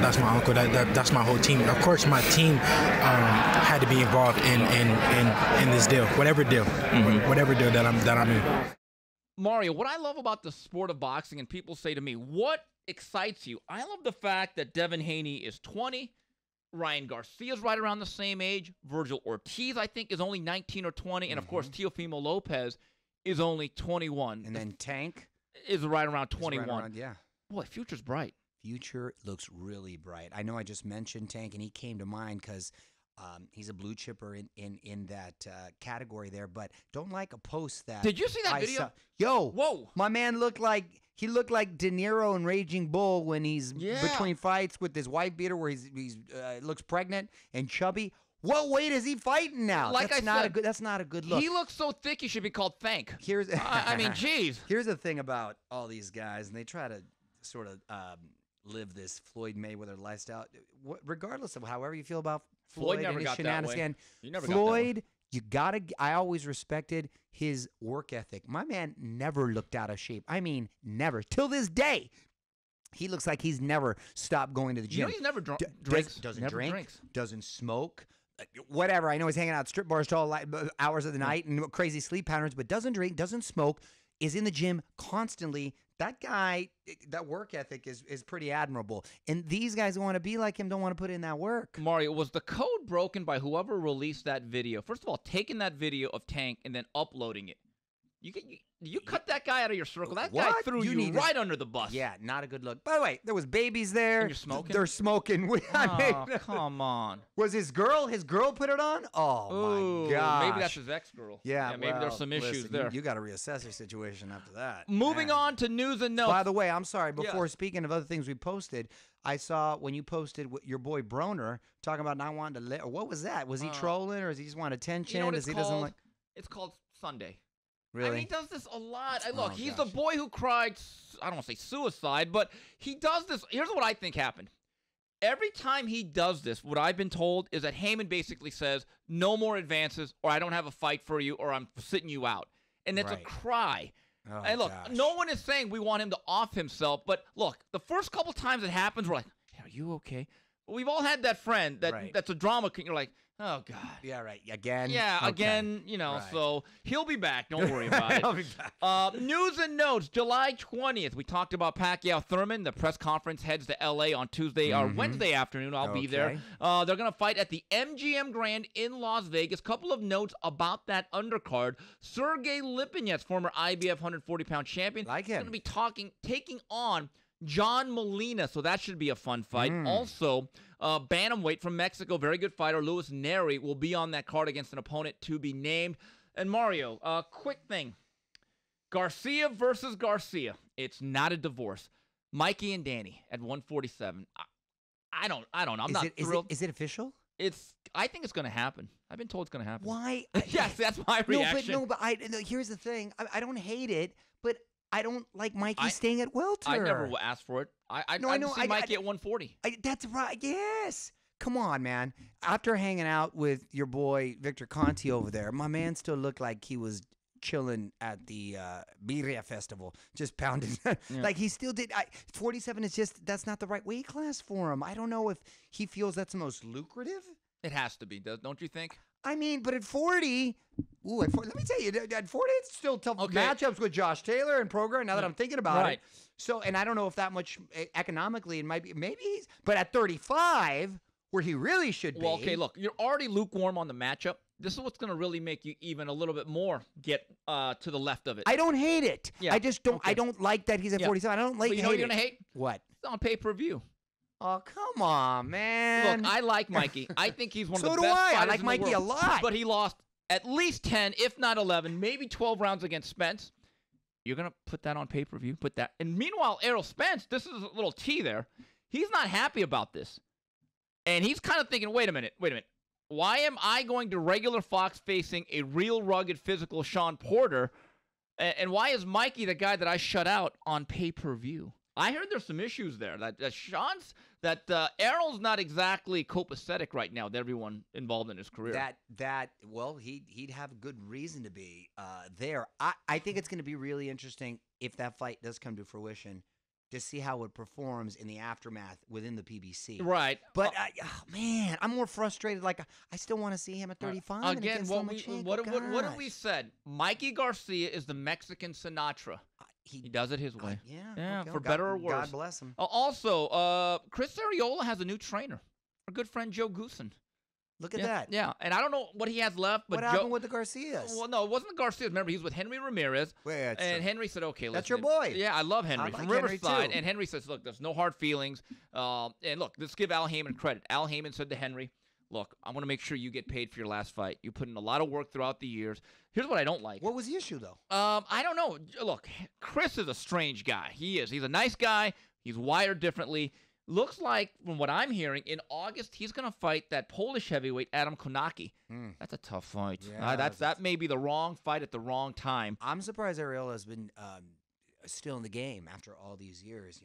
that's my uncle, that's my whole team. Of course, my team had to be involved in this deal, whatever deal that I'm in. Mario, what I love about the sport of boxing, and people say to me, what excites you? I love the fact that Devin Haney is 20, Ryan Garcia's right around the same age, Virgil Ortiz, I think, is only 19 or 20, and of course, Teofimo Lopez is only 21. And then Tank is right around 21. Right around, yeah. Boy, future's bright. Future looks really bright. I know I just mentioned Tank, and he came to mind because he's a blue chipper in that category there, but don't like a post that. Did you see that video? Whoa! My man looked like De Niro in Raging Bull when he's between fights with his wife beater, where he's looks pregnant and chubby. What weight is he fighting now? Like that's not a good look. He looks so thick he should be called Thank. Here's I mean, geez. Here's the thing about all these guys, and they try to sort of live this Floyd Mayweather lifestyle. Regardless of however you feel about Floyd never and his got that way. shenanigans, You never got that way. Floyd, you gotta. I always respected his work ethic. My man never looked out of shape. I mean, never. Till this day, he looks like he's never stopped going to the gym. You know he's never drinks. Doesn't never drink. Drinks. Doesn't smoke. Whatever. I know he's hanging out at strip bars till hours of the night and crazy sleep patterns, but doesn't drink, doesn't smoke, is in the gym constantly. That guy, that work ethic is pretty admirable. And these guys who want to be like him don't want to put in that work. Mario, was the code broken by whoever released that video? First of all, taking that video of Tank and then uploading it. You cut that guy out of your circle. That guy threw you right under the bus. Yeah, not a good look. By the way, there was babies there. And you're smoking? They're smoking. Oh, come on. Was his girl put it on? Oh, my gosh. Maybe that's his ex-girl. Yeah, maybe there's some issues there. You got to reassess your situation after that. Moving on to news and notes. By the way, I'm sorry. Before speaking of other things we posted, I saw when you posted your boy Broner talking about not wanting to what was that? Was he trolling or does he just want attention? You know what it's called? It's called Sunday. Really? I mean, he does this a lot. Look, he's the boy who cried, I don't want to say suicide, but he does this. Here's what I think happened. Every time he does this, what I've been told is that Heyman basically says, no more advances, or I don't have a fight for you, or I'm sitting you out. And it's a cry. Oh, and look, no one is saying we want him to off himself, but look, the first couple times it happens, we're like, hey, are you okay? But we've all had that friend that's a drama king. You're like, oh, God. Yeah, right. Again? Yeah, okay. Again, so he'll be back. Don't worry about it. He'll be back. News and notes, July 20th. We talked about Pacquiao Thurman. The press conference heads to L.A. on Tuesday or Wednesday afternoon. I'll be there. They're going to fight at the MGM Grand in Las Vegas. Couple of notes about that undercard. Sergey Lipinets, former IBF 140-pound champion, like him. is going to be taking on John Molina, so that should be a fun fight. Also, bantamweight from Mexico, very good fighter, Luis Neri, will be on that card against an opponent to be named. And Mario, quick thing. Garcia versus Garcia. It's not a divorce. Mikey and Danny at 147. I don't know. I'm not thrilled. Is it official? I think it's going to happen. I've been told it's going to happen. Why? Yes, that's my reaction. But here's the thing. I don't hate it, but I don't like Mikey staying at welter. I never asked for it. I'd see Mikey at 140. That's right. Yes. Come on, man. After hanging out with your boy Victor Conti over there, my man still looked like he was chilling at the Birria Festival, just pounding. Like he still did. 47 is just, that's not the right weight class for him. I don't know if he feels that's the most lucrative. It has to be, don't you think? I mean, but at 40, let me tell you, at 40, it's still tough matchups with Josh Taylor and Prograis, now that I'm thinking about it. So, and I don't know if that much economically, it might be, but at 35, where he really should be. Well, okay, look, you're already lukewarm on the matchup. This is what's going to really make you even a little bit more get to the left of it. I don't hate it. Yeah. I just don't, I don't like that he's at 47. I don't like it. You know what you're going to hate? What? It's on pay-per-view. Oh, come on, man. Look, I like Mikey. I think he's one of the best fighters in the world. I like Mikey a lot. But he lost at least 10, if not 11, maybe 12 rounds against Spence. You're going to put that on pay-per-view? Put that. And meanwhile, Errol Spence, this is a little T there. He's not happy about this. And he's kind of thinking, wait a minute. Why am I going to regular Fox facing a real rugged physical Sean Porter? And why is Mikey the guy that I shut out on pay-per-view? I heard there's some issues there. That Errol's not exactly copacetic right now with everyone involved in his career. Well, he'd have good reason to be there. I think it's going to be really interesting if that fight does come to fruition to see how it performs in the aftermath within the PBC. Right. But, man, I'm more frustrated. Like, I still want to see him at 35. Again, what have we said? Mikey Garcia is the Mexican Sinatra. He does it his way. Yeah, for better or worse. God bless him. Also, Chris Arreola has a new trainer. Our good friend Joe Goosen. Look at that. Yeah, and I don't know what he has left. But what happened with the Garcias? Well, no, it wasn't the Garcias. Remember, he was with Henry Ramirez. And Henry said, okay, that's your boy. Yeah, I love Henry from Riverside. Too. And Henry says, look, there's no hard feelings. And look, let's give Al Heyman credit. Al Heyman said to Henry, look, I want to make sure you get paid for your last fight. You put in a lot of work throughout the years. Here's what I don't like. What was the issue, though? I don't know. Look, Chris is a strange guy. He is. He's a nice guy. He's wired differently. Looks like, from what I'm hearing, in August he's going to fight that Polish heavyweight Adam Konaki. That's a tough fight. Yeah, that may be the wrong fight at the wrong time. I'm surprised Arreola has been still in the game after all these years.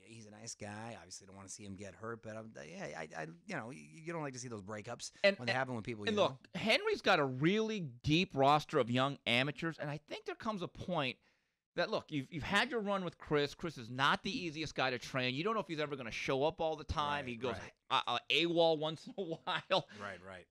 He's a nice guy. Obviously, don't want to see him get hurt, but you don't like to see those breakups when they happen with people. And look, Henry's got a really deep roster of young amateurs, and I think there comes a point that, look, you've had your run with Chris. Chris is not the easiest guy to train. You don't know if he's ever going to show up all the time. He goes AWOL once in a while. Right.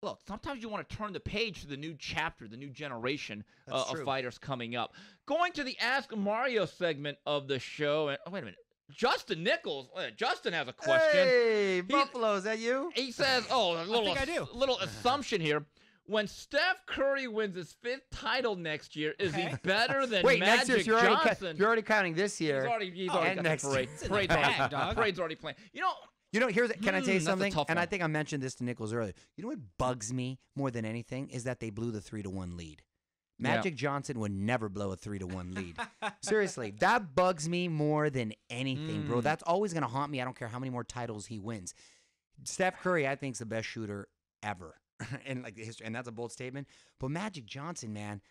Look, sometimes you want to turn the page to the new chapter, the new generation of fighters coming up. Going to the Ask Mario segment of the show. And wait a minute. Justin Nichols. Justin has a question. Hey, Buffalo, is that you? He says, I think I do. Little assumption here. When Steph Curry wins his 5th title next year, is he better than Magic Johnson? You're already counting this year. He's already got the parade. Parade's already playing. Can I tell you something? And I one. think I mentioned this to Nichols earlier. You know what bugs me more than anything is that they blew the 3-1 lead. Magic Johnson would never blow a 3-1 lead. Seriously, that bugs me more than anything, bro. That's always going to haunt me. I don't care how many more titles he wins. Steph Curry, I think, is the best shooter ever in like the history, and that's a bold statement. But Magic Johnson, man,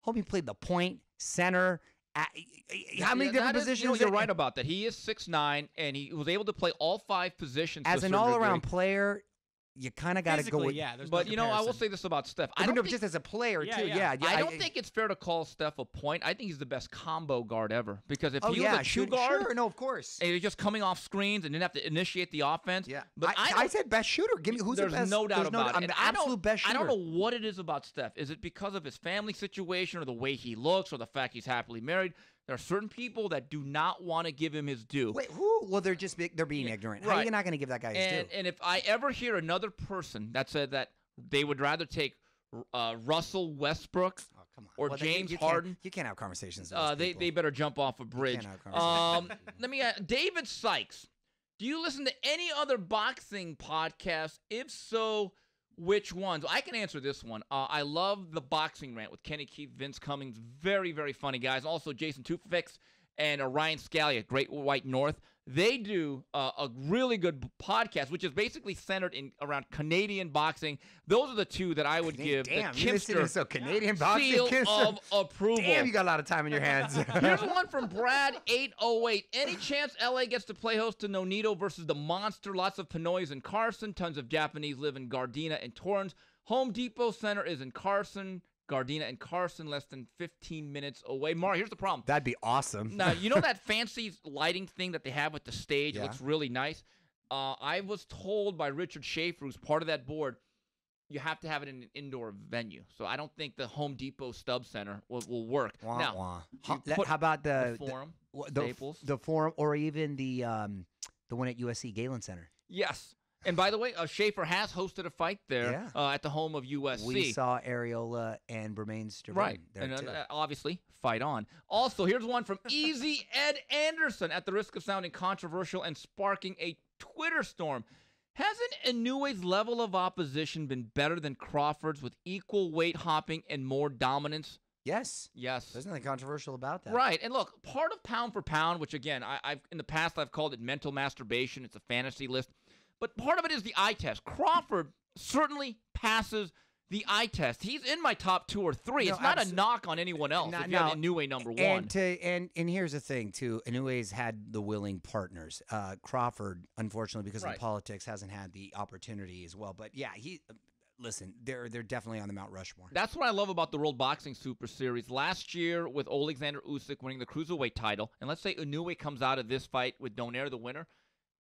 hope he played the point, center. How many different positions? You're right about that. He is 6'9", and he was able to play all 5 positions. As an all-around player, you kind of got to go with. Yeah, there's but no I will say this about Steph. I don't think, just as a player too. Yeah. I don't think it's fair to call Steph a point. I think he's the best combo guard ever because if he was a two guard, of course, and he's just coming off screens and didn't have to initiate the offense. Yeah, but I said best shooter. Give me who's the best. There's no doubt about it. I'm the absolute best shooter. I don't know what it is about Steph. Is it because of his family situation or the way he looks or the fact he's happily married? There are certain people that do not want to give him his due. Wait, who? Well, they're being ignorant. How are you not going to give that guy his due? And if I ever hear another person that said that they would rather take Russell Westbrook or James Harden, you can't have conversations. They better jump off a bridge. Let me ask David Sykes. Do you listen to any other boxing podcasts? If so, which ones? I can answer this one. I love the Boxing Rant with Kenny Keith, Vince Cummings. Very, very funny guys. Also, Jason Tufix and Ryan Scalia, Great White North. They do a really good podcast, which is basically centered around Canadian boxing. Those are the two that I would give the Kimster Canadian boxing seal of approval. Damn, you got a lot of time in your hands. Here's one from Brad808. Any chance LA gets to play host to Nonito versus the Monster? Lots of Pinoys in Carson. Tons of Japanese live in Gardena and Torrance. Home Depot Center is in Carson. Gardena and Carson, less than 15 minutes away. Mar, here's the problem. That'd be awesome. Now, you know that fancy lighting thing that they have with the stage? It looks really nice. I was told by Richard Schaefer, who's part of that board, you have to have it in an indoor venue. So I don't think the Home Depot Stub Center will work. Now, how about the Forum, Staples, the Forum, or even the one at USC Galen Center? Yes. And by the way, Schaefer has hosted a fight there at the home of USC. We saw Areola and Bermain right there, and obviously, fight on. Also, here's one from Easy Ed Anderson. At the risk of sounding controversial and sparking a Twitter storm, hasn't Inoue's level of opposition been better than Crawford's with equal weight hopping and more dominance? Yes. There's nothing controversial about that. Right. And look, part of pound for pound, which again, I've in the past I've called it mental masturbation. It's a fantasy list. But part of it is the eye test. Crawford certainly passes the eye test. He's in my top 2 or 3. It's not a knock on anyone else. If you have Inoue number 1. And here's the thing, too. Inoue's had the willing partners. Crawford, unfortunately, because of the politics, hasn't had the opportunity as well. But, yeah, listen, they're definitely on the Mount Rushmore. That's what I love about the World Boxing Super Series. Last year, with Alexander Usyk winning the Cruiserweight title, and let's say Inoue comes out of this fight with Donaire the winner,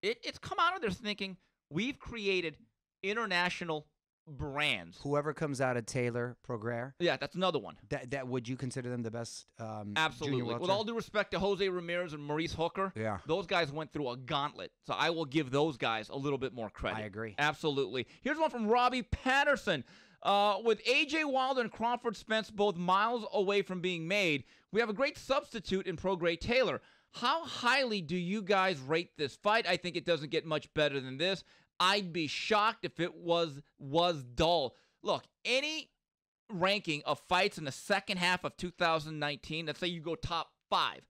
it's come out of there thinking we've created international brands. Whoever comes out of Taylor, Prograis. Yeah, that's another one. That would you consider them the best? Absolutely. Junior With all due respect to Jose Ramirez and Maurice Hooker, those guys went through a gauntlet. So I will give those guys a little bit more credit. I agree. Absolutely. Here's one from Robbie Patterson. With A.J. Wilder and Crawford Spence both miles away from being made, we have a great substitute in Prograis Taylor. How highly do you guys rate this fight? I think it doesn't get much better than this. I'd be shocked if it was dull. Look, any ranking of fights in the second half of 2019, let's say you go top 5,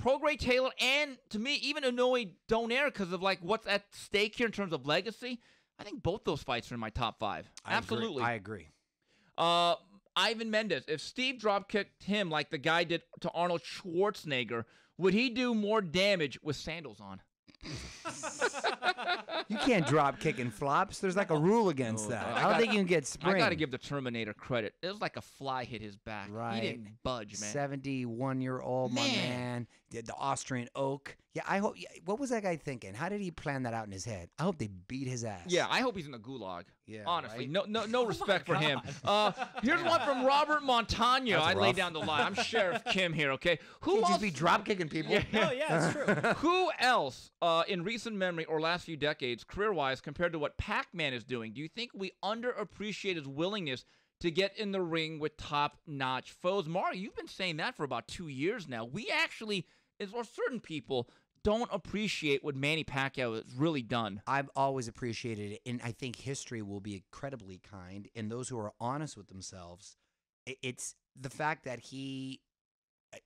Prograis Taylor and, to me, even Inoue Donaire because of like what's at stake here in terms of legacy. I think both those fights are in my top 5. Absolutely. I agree. Ivan Mendez, if Steve dropkicked him like the guy did to Arnold Schwarzenegger, would he do more damage with sandals on? You can't drop kick and flops. There's like a rule against that. I don't think you can get spring. I got to give the Terminator credit. It was like a fly hit his back. Right. He didn't budge, man. 71-year-old, my man. The Austrian oak. Yeah, I hope. What was that guy thinking? How did he plan that out in his head? I hope they beat his ass. Yeah, I hope he's in the gulag. Yeah, honestly, right? no respect for him. Here's one from Robert Montano. I lay down the line. I'm Sheriff Kim here. Okay, who Can't else? just be drop kicking people. No, yeah, it's true. Who else in recent memory or last few decades, career-wise, compared to what Pac-Man is doing, do you think we underappreciate his willingness to get in the ring with top-notch foes? Mario, you've been saying that for about 2 years now. We actually, or certain people, don't appreciate what Manny Pacquiao has really done. I've always appreciated it, and I think history will be incredibly kind. And those who are honest with themselves, it's the fact that he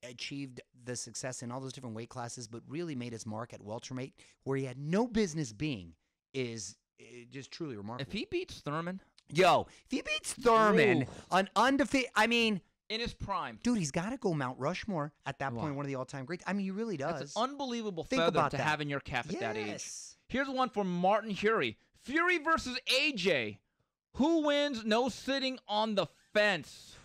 achieved the success in all those different weight classes, but really made his mark at welterweight, where he had no business being, is just truly remarkable. If he beats Thurman, if he beats Thurman, an undefeated, I mean, in his prime, dude, he's got to go Mount Rushmore at that point, one of the all-time greats. I mean, he really does. That's an unbelievable Think feather about to that. have in your cap at that age. Yes. Here's one from Martin Fury. Fury versus AJ. Who wins? No sitting on the fence.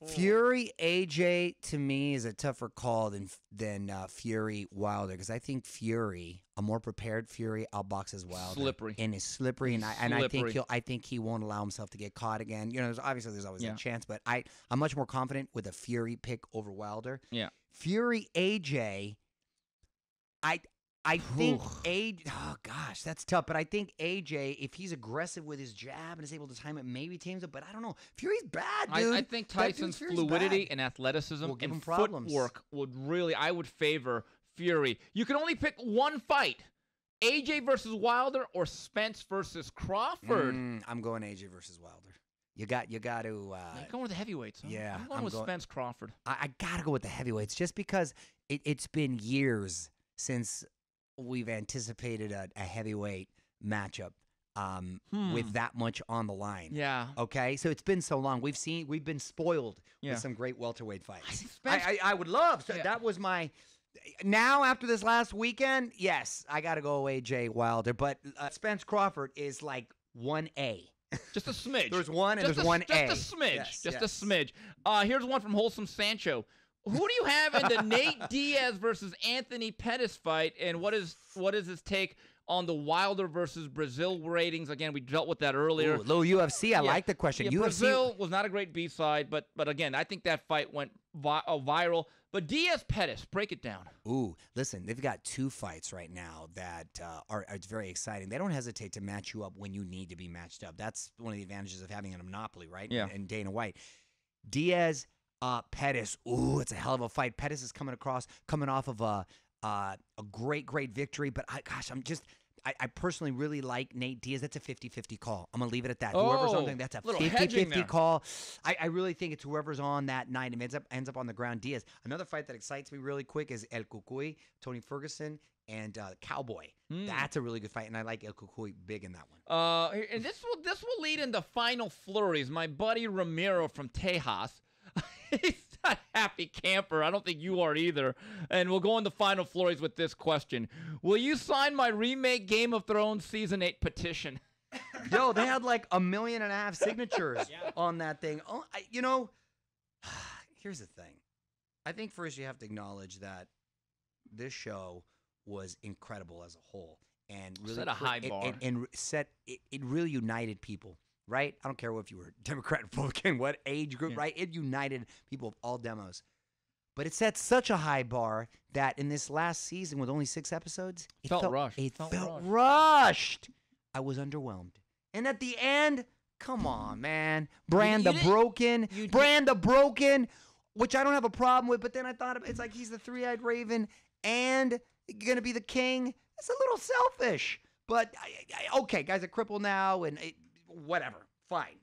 Fury AJ to me is a tougher call than Fury Wilder, because I think Fury, a more prepared Fury, outboxes Wilder. Slippery. And is slippery, and I think he won't allow himself to get caught again. You know, there's always a chance, but I'm much more confident with a Fury pick over Wilder. Yeah. Fury AJ, I think oh gosh, that's tough. But I think AJ, if he's aggressive with his jab and is able to time it, maybe tames it. But I don't know. Fury's bad, dude. I think Tyson's fluidity and athleticism give him and problems. footwork would really, I would favor Fury. You can only pick one fight. AJ versus Wilder or Spence versus Crawford. I'm going AJ versus Wilder. You got to. You're going with the heavyweights, huh? Yeah, I'm going with Spence Crawford. I got to go with the heavyweights just because it's been years since we've anticipated a heavyweight matchup with that much on the line. Yeah. Okay, so it's been so long. We've been spoiled with some great welterweight fights. I would love. So that was my. Now after this last weekend, yes, I got to go AJ Wilder, but Spence Crawford is like 1A. Just a smidge. There's one and there's 1A. Just a smidge. Yes, just a smidge. Here's one from Wholesome Sancho. Who do you have in the Nate Diaz versus Anthony Pettis fight, and what is his take on the Wilder versus Breazeale ratings? Again, we dealt with that earlier. Ooh, little UFC. I like the question. Yeah, UFC Breazeale was not a great B-side, but again, I think that fight went viral. But Diaz Pettis, break it down. Ooh, listen, they've got 2 fights right now that are very exciting. They don't hesitate to match you up when you need to be matched up. That's one of the advantages of having a monopoly, right? Yeah. And Dana White. Diaz Pettis, ooh, it's a hell of a fight. Pettis is coming off of a great victory, but I personally really like Nate Diaz. That's a 50-50 call. I'm going to leave it at that. Whoever's on there, that's a 50-50 call. I really think it's whoever's on that night and ends up on the ground, Diaz. Another fight that excites me really quick is El Cucuy, Tony Ferguson, and Cowboy. That's a really good fight, and I like El Cucuy big in that one. And this will lead into final flurries. My buddy Ramiro from Tejas. He's not a happy camper. I don't think you are either. And we'll go into final flurries with this question. Will you sign my remake Game of Thrones Season 8 petition? Yo, they had like 1.5 million signatures on that thing. Oh, here's the thing. I think first you have to acknowledge that this show was incredible as a whole. And really set a high bar. It really united people. Right? I don't care if you were Democrat, Republican, what age group, right? It united people of all demos. But it set such a high bar that in this last season with only 6 episodes, it felt rushed. It felt rushed. I was underwhelmed. And at the end, come on, man. Brand the Broken, which I don't have a problem with, but then I thought it's like he's the 3-eyed raven and going to be the king. It's a little selfish. But, okay, guys are crippled now and whatever. Fine.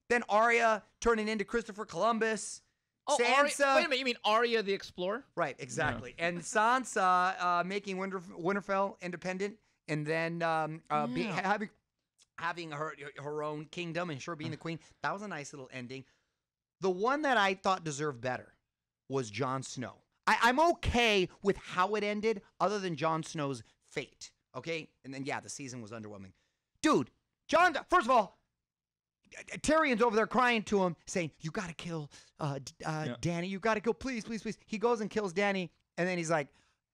Then Arya turning into Christopher Columbus. Oh, Sansa. Wait a minute. You mean Arya the Explorer? Right, exactly. And Sansa making Winterfell independent, and then having her own kingdom and her being the queen. That was a nice little ending. The one that I thought deserved better was Jon Snow. I'm okay with how it ended, other than Jon Snow's fate. Okay, and then the season was underwhelming. Dude, first of all, Tyrion's over there crying to him, saying, "You got to kill Dany. You got to kill, please, please, please." He goes and kills Dany, and then he's like,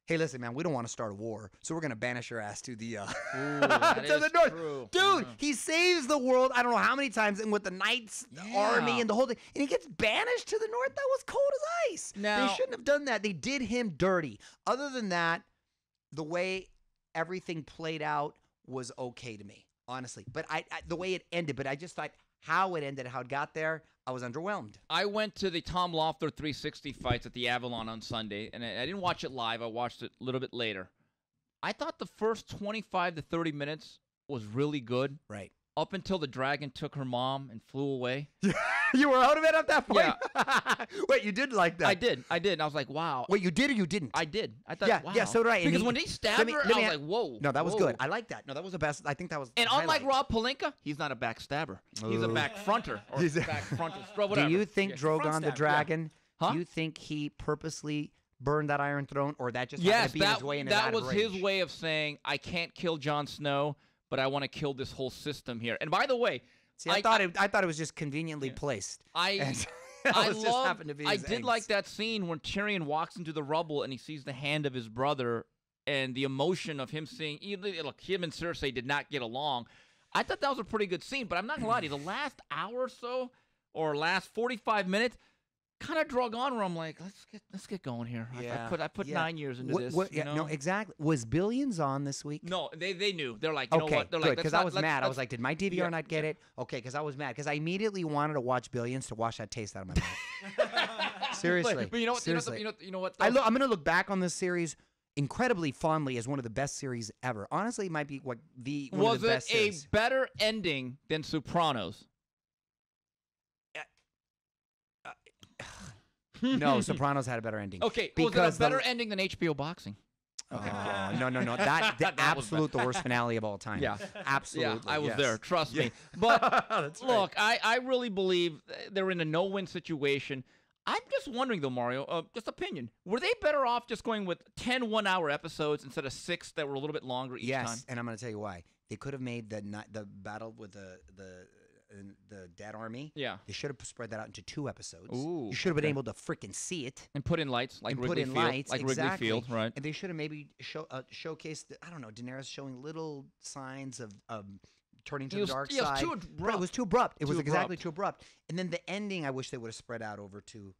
"Hey, listen, man, we don't want to start a war, so we're gonna banish your ass to the to the north." True. Dude, he saves the world. I don't know how many times, and with the Knights army and the whole thing, and he gets banished to the north. That was cold as ice. Now, they shouldn't have done that. They did him dirty. Other than that, the way everything played out was okay to me, honestly. But the way it ended, but I just thought how it ended, how it got there, I was underwhelmed. I went to the Tom Loeffler 360 fights at the Avalon on Sunday, and I didn't watch it live. I watched it a little bit later. I thought the first 25 to 30 minutes was really good. Right. Up until the dragon took her mom and flew away. You were out of it at that point? Yeah. Wait, you did like that? I did. And I was like, wow. Wait, you did or you didn't? I did. I thought, wow. Yeah, so did I. Because when he stabbed her, I was like, whoa. No, that was good. I like that. No, that was the best. I think that was And unlike Rob Pelinka, he's not a backstabber. He's a back fronter. Or back fronter. Whatever. Do you think Drogon the Dragon, do you think he purposely burned that Iron Throne, or that just happened to be his way in that was his way of saying, I can't kill Jon Snow, but I want to kill this whole system here. And by the way, see, I thought it was just conveniently placed. I did like that scene when Tyrion walks into the rubble and he sees the hand of his brother and the emotion of him seeing. Look, him and Cersei did not get along. I thought that was a pretty good scene, but I'm not gonna lie to you. The last hour or so, or last 45 minutes, kind of drug on where I'm like, let's get going here. Yeah. I put 9 years into this. No, exactly. Was Billions on this week? No, they knew. They're like, you know what? They're good, like, because I was mad. I was like, did my DVR not get it? Okay, because I was mad because I immediately wanted to watch Billions to wash that taste out of my mouth. Seriously. But you know what? Seriously. You know what? I'm going to look back on this series incredibly fondly as one of the best series ever. Honestly, it might be one of the best series. Was it a better ending than Sopranos? No, Sopranos had a better ending. Okay, was it a better ending than HBO Boxing? Okay. No. That absolute the worst finale of all time. Yeah. Absolutely. Yeah, I was there. Trust me. But look, I really believe they're in a no-win situation. I'm just wondering, though, Mario, just opinion. Were they better off just going with 10 one-hour episodes instead of 6 that were a little bit longer each time? Yes, and I'm going to tell you why. They could have made the battle with the Dead Army. Yeah. They should have spread that out into 2 episodes. Ooh, you should have been able to freaking see it. And put in lights like Wrigley Field. Like exactly. Wrigley Field, right. And they should have maybe showcased, I don't know, Daenerys showing little signs of turning to the dark side. It was too abrupt. It was too abrupt. It was exactly too abrupt. And then the ending, I wish they would have spread out over 2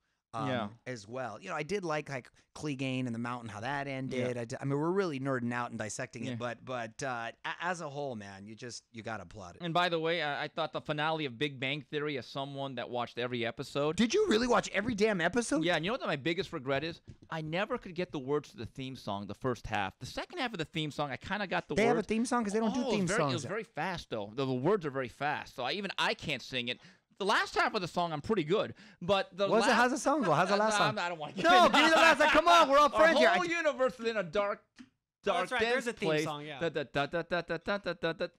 as well. You know, I did like Clegane and the Mountain, how that ended. Yeah. I mean, we're really nerding out and dissecting it, but as a whole, man, you got to applaud it. And by the way, I thought the finale of Big Bang Theory, as someone that watched every episode. Did you really watch every damn episode? Yeah, and you know what my biggest regret is? I never could get the words to the theme song the first half. The second half of the theme song, I kind of got the words. They have a theme song? Because they don't do theme songs. It was very fast, though. The words are very fast, so I can't sing it. The last half of the song, I'm pretty good, but how's the song go? How's the last song? I don't want to. No, give me the last song. Come on, we're all friends here. Our whole universe is in a dark, that's right. There's a theme place. song, yeah.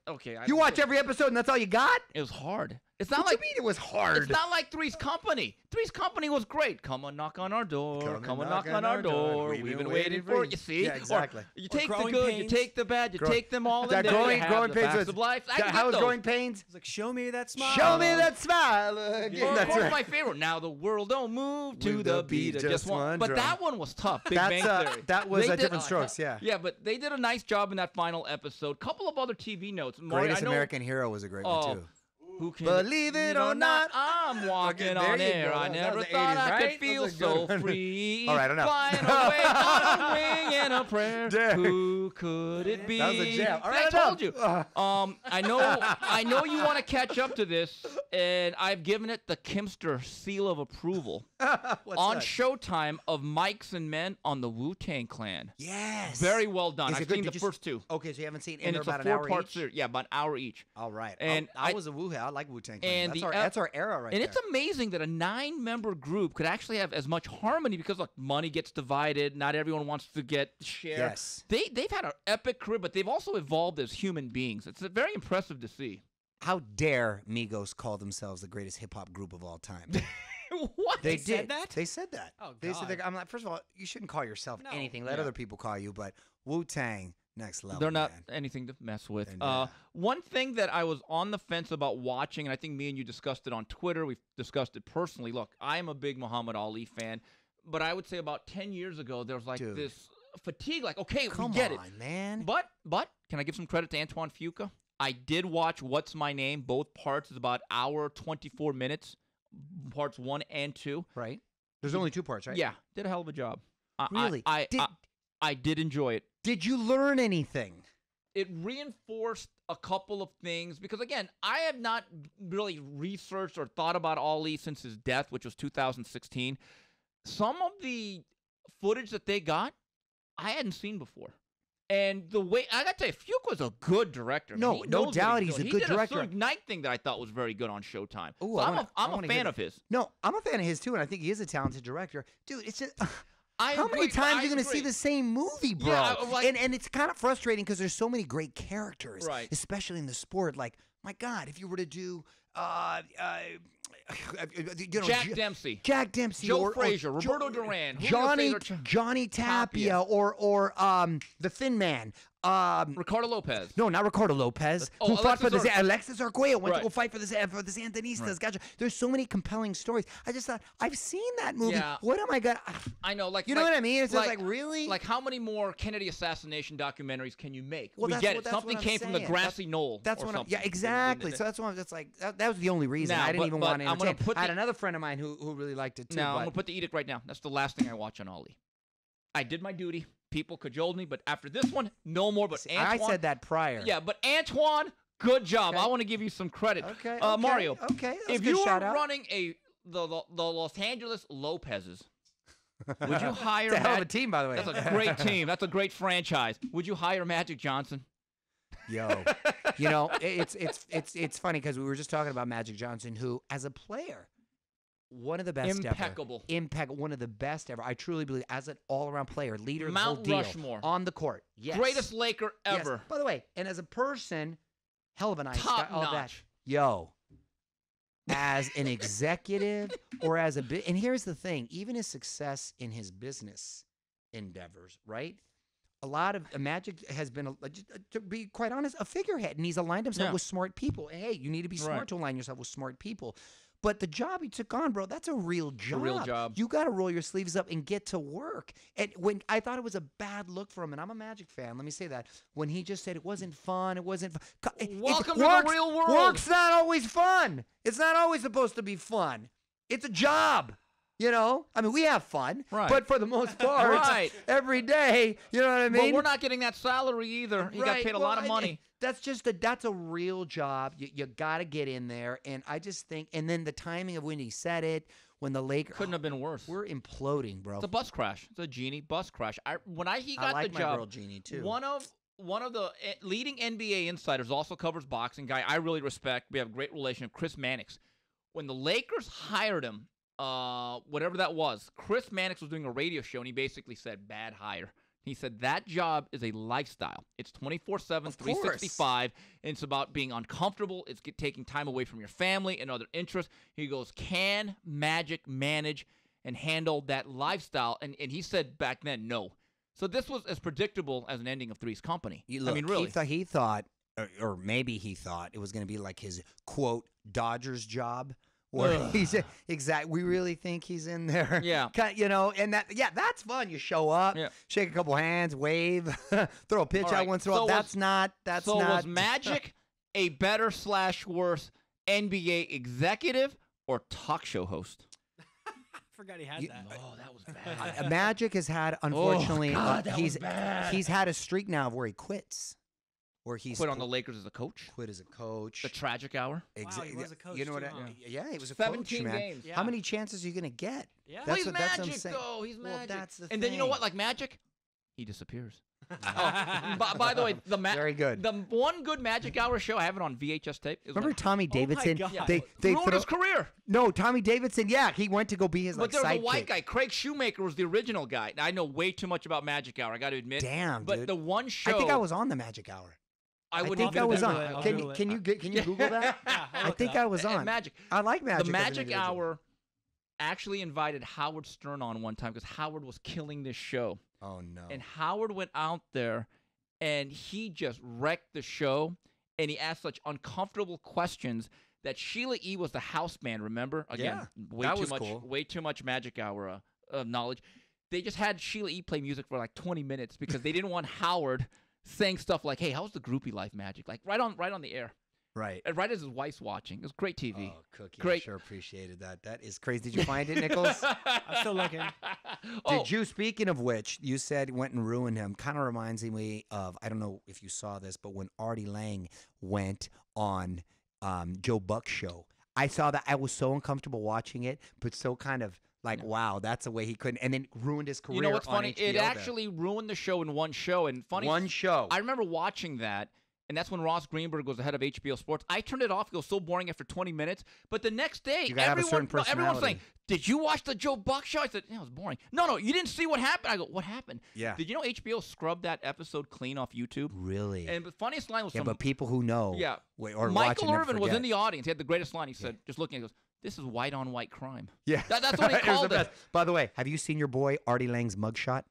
Okay. You watch every episode, and that's all you got? It was hard. It's What not do like you mean it was hard? It's not like Three's Company. Three's Company was great. Come and knock on our door. Come and knock on our door. We've been waiting for it. You see? Yeah, exactly. You take the Growing good, Pains. you take the bad, you take them all in That there. growing You have the pains facts was- of life. How was Growing Pains? It's like, show me that smile. Show me that smile again. Well, of That's course, right. my favorite. Now the world don't move to With the the beat of just one. But drum. that one was tough. Big Bang Theory. That was They a did- different strokes, yeah. Yeah, but they did a nice job in that final episode. Couple of other TV notes. Greatest American Hero was a great one, too. Who can Believe it or not, I'm walking there on you air. go. I That never was the thought 80s, I right? could feel That was a so good one. free. All right, enough. Flying away on a wing and a prayer. Yeah. Who could it be? That was a jam. All See, right, I told enough. you. I know you want to catch up to this. and I've given it the Kimster seal of approval. What's on that? Showtime of Mikes and Men on the Wu-Tang Clan. Yes. Very well done. Is it I've good? seen Did the you first two. Okay, so you haven't seen And they're it's a about an hour 4-part each? series. Yeah, about an hour each. All right. And I was a Wu Head. I like Wu-Tang Clan. and That's our era right and there. it's amazing that a 9-member group could actually have as much harmony because look, money gets divided. Not everyone wants to get shared. Yes. They've had an epic career, but they've also evolved as human beings. It's very impressive to see. How dare Migos call themselves the greatest hip-hop group of all time? What? They said did. that? They said that. Oh, They said God. I'm like, first of all, you shouldn't call yourself No. anything. Let Yeah. other people call you, but Wu-Tang, next level. They're not man. anything to mess with. And, One thing that I was on the fence about watching, and I think me and you discussed it on Twitter, we've discussed it personally. Look, I am a big Muhammad Ali fan, but I would say about 10 years ago, there was like Dude. this fatigue, like, okay, Come we get on, it. man. But can I give some credit to Antoine Fuqua? I did watch What's My Name. Both parts is about hour 24 minutes, parts 1 and 2. Right? There's only 2 parts, right? Yeah, did a hell of a job. Really? I did enjoy it. Did you learn anything? It reinforced a couple of things because, again, I have not really researched or thought about Ali since his death, which was 2016. Some of the footage that they got, I hadn't seen before. And the way, I got to tell you, Fuqua was a good director. No, He no knows what doubt he's he's a doing. good He did director. a Suge Knight thing that I thought was very good on Showtime. Ooh, So I I'm wanna a hear fan that. of his. No, I'm a fan of his too, and I think he is a talented director. Dude, it's just I how agree, many times I are you going to see agree. the same movie, bro? Yeah, like- and it's kind of frustrating because there's so many great characters, Right. especially in the sport. Like, my God, if you were to do, you know, Jack Dempsey. Jack Dempsey, Joe or Frazier, Jo- Roberto Duran, Julio Johnny Cesar Johnny Tapia, Tapia. or the Thin Man. Ricardo Lopez. No, not Ricardo Lopez, Oh, who fought for Alexis Alexis Arguello went to Right. go fight for the Sandinistas. Gotcha. There's so many compelling stories. I just thought I've seen that movie. Yeah. What am I gonna? I know, like You know what I mean? It's just like, really? Like, how many more Kennedy assassination documentaries can you make? Well, we that's get what- it. that's Something what I'm came from the saying. grassy knoll. That's or what. something. Yeah, exactly. So that's why. That's like that was the only reason. Now, I didn't even but want to I'm gonna entertain. put I had the- another friend of mine who really liked it too. Now, I'm but going to put the edict right now. That's the last thing I watch on Ali. I did my duty. People cajoled me, but after this one, no more. But I Antoine, said that prior. Yeah, but Antoine, good job. Okay. I want to give you some credit. Okay. Mario. Okay. That's If a good you were shout out. running the Los Angeles Lopez's, would you hire? It's a hell of a Mag- team, by the way. That's a great team. That's a great franchise. Would you hire Magic Johnson? Yo, you know, it's funny because we were just talking about Magic Johnson, who, as a player, one of the best Impeccable. ever. Impeccable. One of the best ever. I truly believe, as an all-around player, leader of the Mount whole deal, Rushmore. on the court. Yes. Greatest Laker Yes. ever. By the way, and as a person, hell of a nice Top guy. All that. notch. Yo, as an executive or as and here's the thing, even his success in his business endeavors, right? A lot of Magic has been, to be quite honest, a figurehead, and he's aligned himself Yeah. with smart people. And hey, you need to be smart Right. to align yourself with smart people. But the job he took on, bro, that's a real job. real job. You got to roll your sleeves up and get to work. And when I thought it was a bad look for him, and I'm a Magic fan, let me say that, when he just said it wasn't fun, it wasn't fun. Welcome to the real world. Work's not always fun. It's not always supposed to be fun. It's a job. You know, I mean, we have fun, Right. but for the most part, Right. every day, you know what I mean? But we're not getting that salary either. He got Right, paid a well, lot of money. That's that's a real job. You got to get in there, and I just think, and then the timing of when he said it, when the Lakers Couldn't have been worse. We're imploding, bro. It's a bus crash. It's a Genie bus crash. He got I like the my job. girl Jeannie too. One of the leading NBA insiders, also covers boxing, guy I really respect. We have a great relationship. Chris Mannix. When the Lakers hired him, whatever that was, Chris Mannix was doing a radio show, and he basically said, bad hire. He said that job is a lifestyle. It's 24/7, 365, and it's about being uncomfortable. It's taking time away from your family and other interests. He goes, can Magic manage and handle that lifestyle? And he said back then, no. So this was as predictable as an ending of Three's Company. Look, I mean, really. He thought, or maybe he thought it was going to be like his, quote, Dodgers job. Where he's exactly, we really think he's in there. Yeah. You know, and that's fun. You show up, shake a couple hands, wave, throw a pitch All out right. once in a while. So was Magic a better / worse NBA executive or talk show host? I forgot he had that. Oh, that was bad. Magic has had, unfortunately, God, that was he's bad. had a streak now of where he quits. where he's Quit on the Lakers as a coach. Quit as a coach. The tragic hour. Wow, he was a coach You know what? too, huh? Yeah, he was a 17 coach, man. games. Yeah. How many chances are you gonna get? Yeah. Well, he's that's what I'm magic, saying. though. He's Well, magic. that's the and then you know thing. what? Like magic, he disappears. By the way, Very good. The one good Magic Hour show I have it on VHS tape. Is Remember when Tommy Davidson? God. They ruined his career. No, Tommy Davidson. Yeah, he went to go be his But like there was a sidekick. white guy. Craig Shoemaker was the original guy. Now, I know way too much about Magic Hour. I got to admit. Damn, But dude. the one show I think I was on the Magic Hour. I would think I not was Google on. it. I'll Can Google it. can you Google that? I think I was on. Magic. I like Magic. The as an Magic individual. Hour actually invited Howard Stern on one time because Howard was killing this show. Oh no. And Howard went out there and he just wrecked the show. And he asked such uncomfortable questions that Sheila E. was the house band, remember? Again, that was cool. way too much Magic Hour knowledge. They just had Sheila E. play music for like 20 minutes because they didn't want Howard saying stuff like, "Hey, how's the groupie life, Magic?" Like right on the air. Right. And right as his wife's watching. It was great TV. Oh, Cookie. Great. I sure appreciated that. That is crazy. Did you find it, Nichols? I'm still looking. Did you, speaking of which, you said went and ruined him. Kind of reminds me of, I don't know if you saw this, but when Artie Lang went on Joe Buck's show, I saw that. I was so uncomfortable watching it, but so kind of like, wow, that's the way he couldn't. And then ruined his career. You know what's on funny? HBO It there. actually ruined the show in one show. And funny, One show. I remember watching that, and that's when Ross Greenberg was the head of HBO Sports. I turned it off. It was so boring after 20 minutes. But the next day, You gotta have a certain everyone's saying, personality. "Did you watch the Joe Buck show?" I said, "Yeah, it was boring." No, you didn't see what happened. I go, "What happened?" Yeah. Did you know HBO scrubbed that episode clean off YouTube? Really? And the funniest line was Yeah, some, but people who know. yeah. Or Michael watching Irvin was in forget. the audience. He had the greatest line. He said, just looking, he goes, "This is white on white crime." Yeah. That's what he It was called the it. best. By the way, have you seen your boy Artie Lang's mugshot?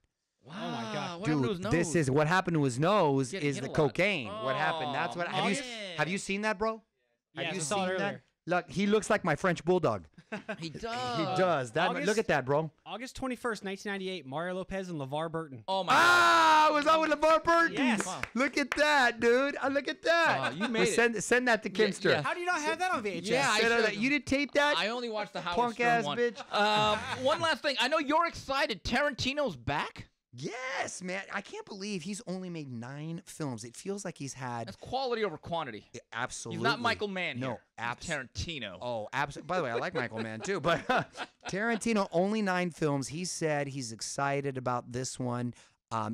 Oh my God. What happened to his Dude, nose? this is what happened to his nose He had is hit the a lot. cocaine. What happened? That's what. Oh, man. Have you seen that, bro? Yes, have you I saw it seen that? earlier. Look, he looks like my French bulldog. He does. He does. That. August- Look at that, bro. August 21st, 1998. Mario Lopez and LeVar Burton. Oh my God. Ah, was I with LeVar Burton? Yes. Wow. Look at that, dude. Look at that. Wow, you made it. Send that to Kimster. yeah. How do you not have that on VHS? Yeah, I Send should've- that. You did tape that? I only watched the Howard Punk Stern ass one. bitch. One last thing. I know you're excited. Tarantino's back. Yes, man. I can't believe he's only made 9 films. It feels like he's had That's quality over quantity. absolutely. He's not Michael Mann No, here. He's Tarantino. Oh, absolutely. By the way, I like Michael Mann too, but Tarantino only 9 films. He said he's excited about this one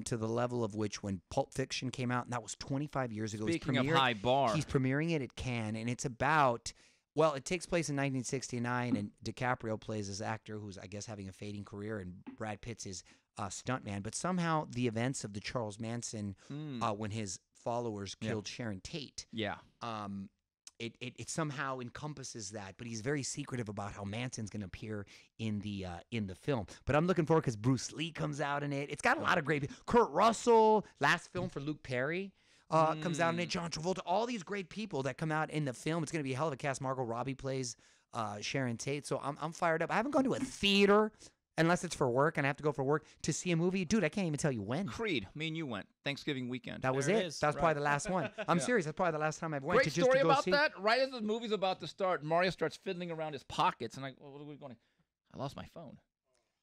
to the level of which when Pulp Fiction came out, and that was 25 years ago. Speaking of he's premiering- high bar. he's premiering it at Cannes, and it's about. Well, it takes place in 1969, and DiCaprio plays this actor who's, I guess, having a fading career, and Brad Pitt's his stuntman. But somehow the events of the Charles Manson, when his followers killed Sharon Tate, Yeah. it somehow encompasses that, but he's very secretive about how Manson's going to appear in the film. But I'm looking forward because Bruce Lee comes out in it. It's got a lot of great. Kurt Russell, last film for Luke Perry, comes out in it. John Travolta, all these great people that come out in the film. It's going to be a hell of a cast. Margot Robbie plays Sharon Tate, so I'm fired up. I haven't gone to a theater unless it's for work, and I have to go for work to see a movie. Dude, I can't even tell you when. Creed. Me and you went. Thanksgiving weekend. That was There it it. is. That was probably the last one. I'm serious. That's probably the last time I've went Great to just story to go about see. that. Right as the movie's about to start, Mario starts fiddling around his pockets, and what are we going? I lost my phone.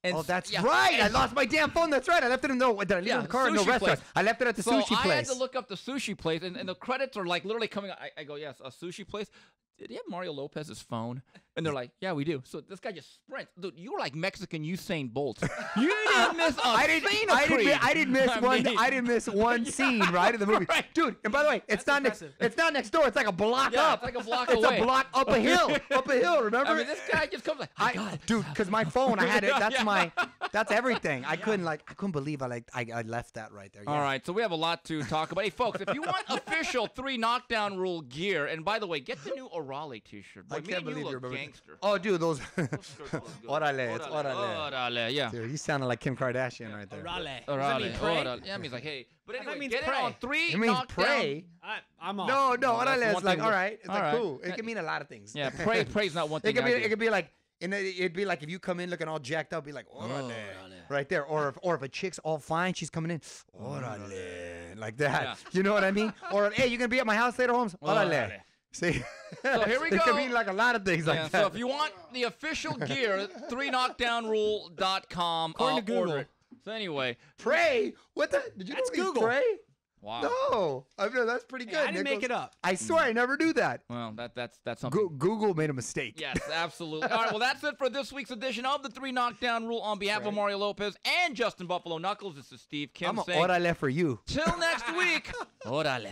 And Oh, that's yeah, right. I and- lost my damn phone. That's right. I left it in the. Did I leave it in the car? No sushi restaurant. place. I left it at the So sushi I place. had to look up the sushi place, and the credits are like literally coming. I go, yes, a sushi place. Did he have Mario Lopez's phone? And they're like, yeah, we do. So this guy just sprints. Dude, you were like Mexican Usain Bolt. You didn't miss a scene of Creed. I didn't miss one. mean- I didn't miss one scene right in the movie, Right. dude. And by the way, it's not next. impressive. It's not next door. It's like a block Yeah, up. it's like a block It's away. a block up a hill. Up a hill. Remember? I mean, this guy just comes like, I got it. Dude, because my phone, I had it. That's Yeah. That's everything. I couldn't believe I left that right there. All Yeah. right, so we have a lot to talk about. Hey, folks, if you want official 3 Knockdown Rule gear, and by the way, get the new Orale t-shirt. Boy, I me can't and you believe you look remember. gangster. Oh, dude, those. Shirts look good. Orale, it's orale. Orale, yeah. Dude, you sounded like Kim Kardashian right there. Raleigh. Orale, pray? orale. Yeah, it means like, hey. But I thought anyway, it means get it pray. on 3 It means Knockdown. pray. I'm off. No, that's orale one is like thing. all right. It's All like right. cool. It can mean a lot of things. Yeah, pray's not one thing. It could be. I do. It could be like. And it'd be like if you come in looking all jacked up, be like orale, right there. Or if a chick's all fine, she's coming in orale, like that. Yeah. You know what I mean? Or if, hey, you gonna be at my house later, Holmes? Orale. Orale. See? So here we It go. could mean like a lot of things Yeah, like that. so if you want the official gear, 3knockdownrule.com. According to Google. Order it. So anyway, pray. What the? Did you That's know he Google. pray? Wow. No, that's pretty good. Hey, I didn't make Nichols. it up. I swear I never do that. Well, that's something. Google made a mistake. Yes, absolutely. All right, well, that's it for this week's edition of the 3 Knockdown Rule. On behalf of Mario Lopez and Justin Buffalo Knuckles, this is Steve Kim I'm an saying, orale for you. till next week, orale.